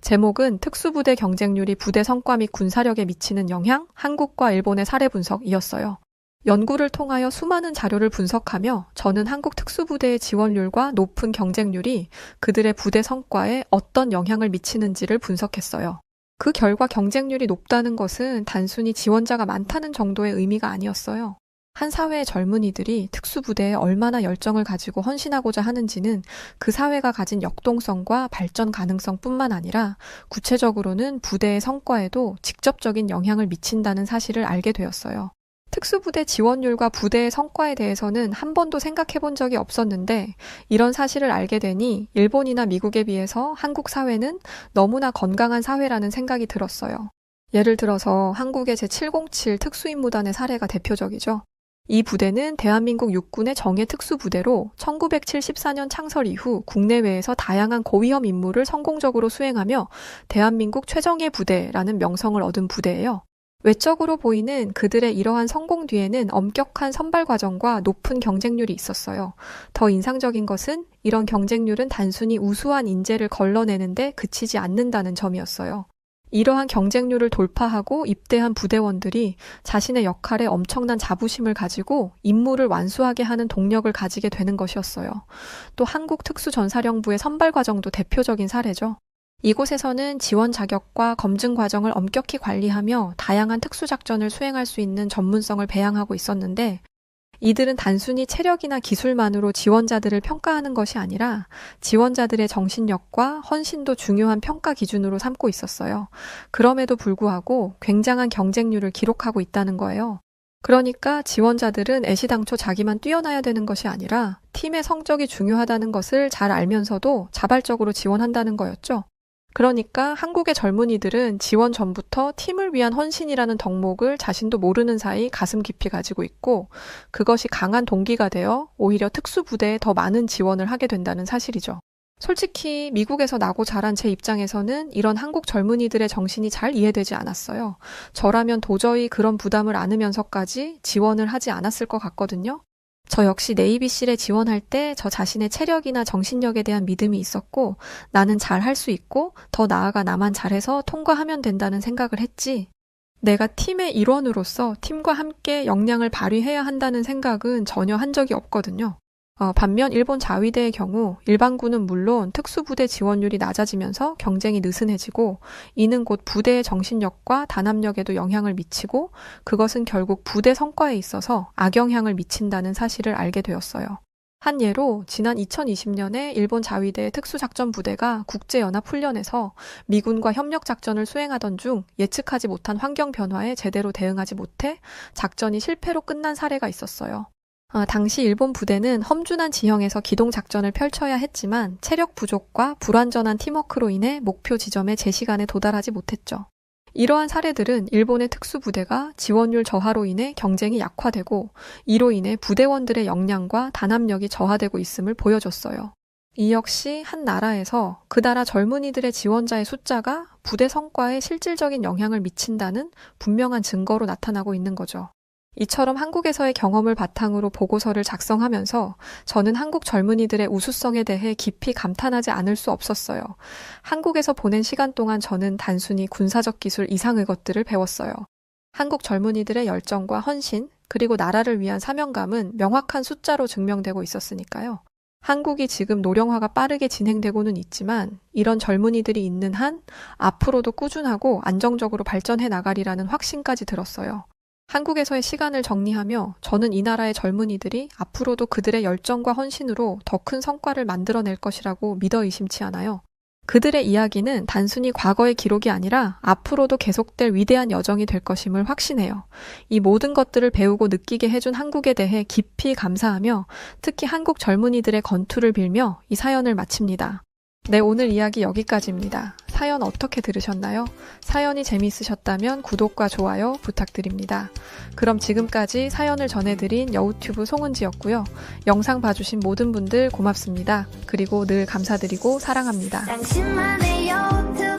제목은 특수부대 경쟁률이 부대 성과 및 군사력에 미치는 영향, 한국과 일본의 사례 분석이었어요. 연구를 통하여 수많은 자료를 분석하며 저는 한국 특수부대의 지원율과 높은 경쟁률이 그들의 부대 성과에 어떤 영향을 미치는지를 분석했어요. 그 결과 경쟁률이 높다는 것은 단순히 지원자가 많다는 정도의 의미가 아니었어요. 한 사회의 젊은이들이 특수부대에 얼마나 열정을 가지고 헌신하고자 하는지는 그 사회가 가진 역동성과 발전 가능성뿐만 아니라 구체적으로는 부대의 성과에도 직접적인 영향을 미친다는 사실을 알게 되었어요. 특수부대 지원율과 부대의 성과에 대해서는 한 번도 생각해 본 적이 없었는데 이런 사실을 알게 되니 일본이나 미국에 비해서 한국 사회는 너무나 건강한 사회라는 생각이 들었어요. 예를 들어서 한국의 제707 특수임무단의 사례가 대표적이죠. 이 부대는 대한민국 육군의 정예 특수부대로 1974년 창설 이후 국내외에서 다양한 고위험 임무를 성공적으로 수행하며 대한민국 최정예 부대라는 명성을 얻은 부대예요. 외적으로 보이는 그들의 이러한 성공 뒤에는 엄격한 선발 과정과 높은 경쟁률이 있었어요. 더 인상적인 것은 이런 경쟁률은 단순히 우수한 인재를 걸러내는데 그치지 않는다는 점이었어요. 이러한 경쟁률을 돌파하고 입대한 부대원들이 자신의 역할에 엄청난 자부심을 가지고 임무를 완수하게 하는 동력을 가지게 되는 것이었어요. 또 한국 특수전사령부의 선발 과정도 대표적인 사례죠. 이곳에서는 지원 자격과 검증 과정을 엄격히 관리하며 다양한 특수작전을 수행할 수 있는 전문성을 배양하고 있었는데 이들은 단순히 체력이나 기술만으로 지원자들을 평가하는 것이 아니라 지원자들의 정신력과 헌신도 중요한 평가 기준으로 삼고 있었어요. 그럼에도 불구하고 굉장한 경쟁률을 기록하고 있다는 거예요. 그러니까 지원자들은 애시당초 자기만 뛰어나야 되는 것이 아니라 팀의 성적이 중요하다는 것을 잘 알면서도 자발적으로 지원한다는 거였죠. 그러니까 한국의 젊은이들은 지원 전부터 팀을 위한 헌신이라는 덕목을 자신도 모르는 사이 가슴 깊이 가지고 있고 그것이 강한 동기가 되어 오히려 특수부대에 더 많은 지원을 하게 된다는 사실이죠. 솔직히 미국에서 나고 자란 제 입장에서는 이런 한국 젊은이들의 정신이 잘 이해되지 않았어요. 저라면 도저히 그런 부담을 안으면서까지 지원을 하지 않았을 것 같거든요. 저 역시 네이비실에 지원할 때 저 자신의 체력이나 정신력에 대한 믿음이 있었고 나는 잘 할 수 있고 더 나아가 나만 잘해서 통과하면 된다는 생각을 했지. 내가 팀의 일원으로서 팀과 함께 역량을 발휘해야 한다는 생각은 전혀 한 적이 없거든요. 반면 일본 자위대의 경우 일반군은 물론 특수부대 지원율이 낮아지면서 경쟁이 느슨해지고 이는 곧 부대의 정신력과 단합력에도 영향을 미치고 그것은 결국 부대 성과에 있어서 악영향을 미친다는 사실을 알게 되었어요. 한 예로 지난 2020년에 일본 자위대의 특수작전부대가 국제연합훈련에서 미군과 협력작전을 수행하던 중 예측하지 못한 환경 변화에 제대로 대응하지 못해 작전이 실패로 끝난 사례가 있었어요. 당시 일본 부대는 험준한 지형에서 기동작전을 펼쳐야 했지만 체력 부족과 불완전한 팀워크로 인해 목표 지점에 제 시간에 도달하지 못했죠. 이러한 사례들은 일본의 특수부대가 지원율 저하로 인해 경쟁이 약화되고 이로 인해 부대원들의 역량과 단합력이 저하되고 있음을 보여줬어요. 이 역시 한 나라에서 그 나라 젊은이들의 지원자의 숫자가 부대 성과에 실질적인 영향을 미친다는 분명한 증거로 나타나고 있는 거죠. 이처럼 한국에서의 경험을 바탕으로 보고서를 작성하면서 저는 한국 젊은이들의 우수성에 대해 깊이 감탄하지 않을 수 없었어요. 한국에서 보낸 시간 동안 저는 단순히 군사적 기술 이상의 것들을 배웠어요. 한국 젊은이들의 열정과 헌신, 그리고 나라를 위한 사명감은 명확한 숫자로 증명되고 있었으니까요. 한국이 지금 노령화가 빠르게 진행되고는 있지만 이런 젊은이들이 있는 한 앞으로도 꾸준하고 안정적으로 발전해 나가리라는 확신까지 들었어요. 한국에서의 시간을 정리하며 저는 이 나라의 젊은이들이 앞으로도 그들의 열정과 헌신으로 더 큰 성과를 만들어낼 것이라고 믿어 의심치 않아요. 그들의 이야기는 단순히 과거의 기록이 아니라 앞으로도 계속될 위대한 여정이 될 것임을 확신해요. 이 모든 것들을 배우고 느끼게 해준 한국에 대해 깊이 감사하며 특히 한국 젊은이들의 건투를 빌며 이 사연을 마칩니다. 네, 오늘 이야기 여기까지입니다. 사연 어떻게 들으셨나요? 사연이 재미있으셨다면 구독과 좋아요 부탁드립니다. 그럼 지금까지 사연을 전해드린 여우튜브 송은지였고요. 영상 봐주신 모든 분들 고맙습니다. 그리고 늘 감사드리고 사랑합니다. 당신만의 여우튜브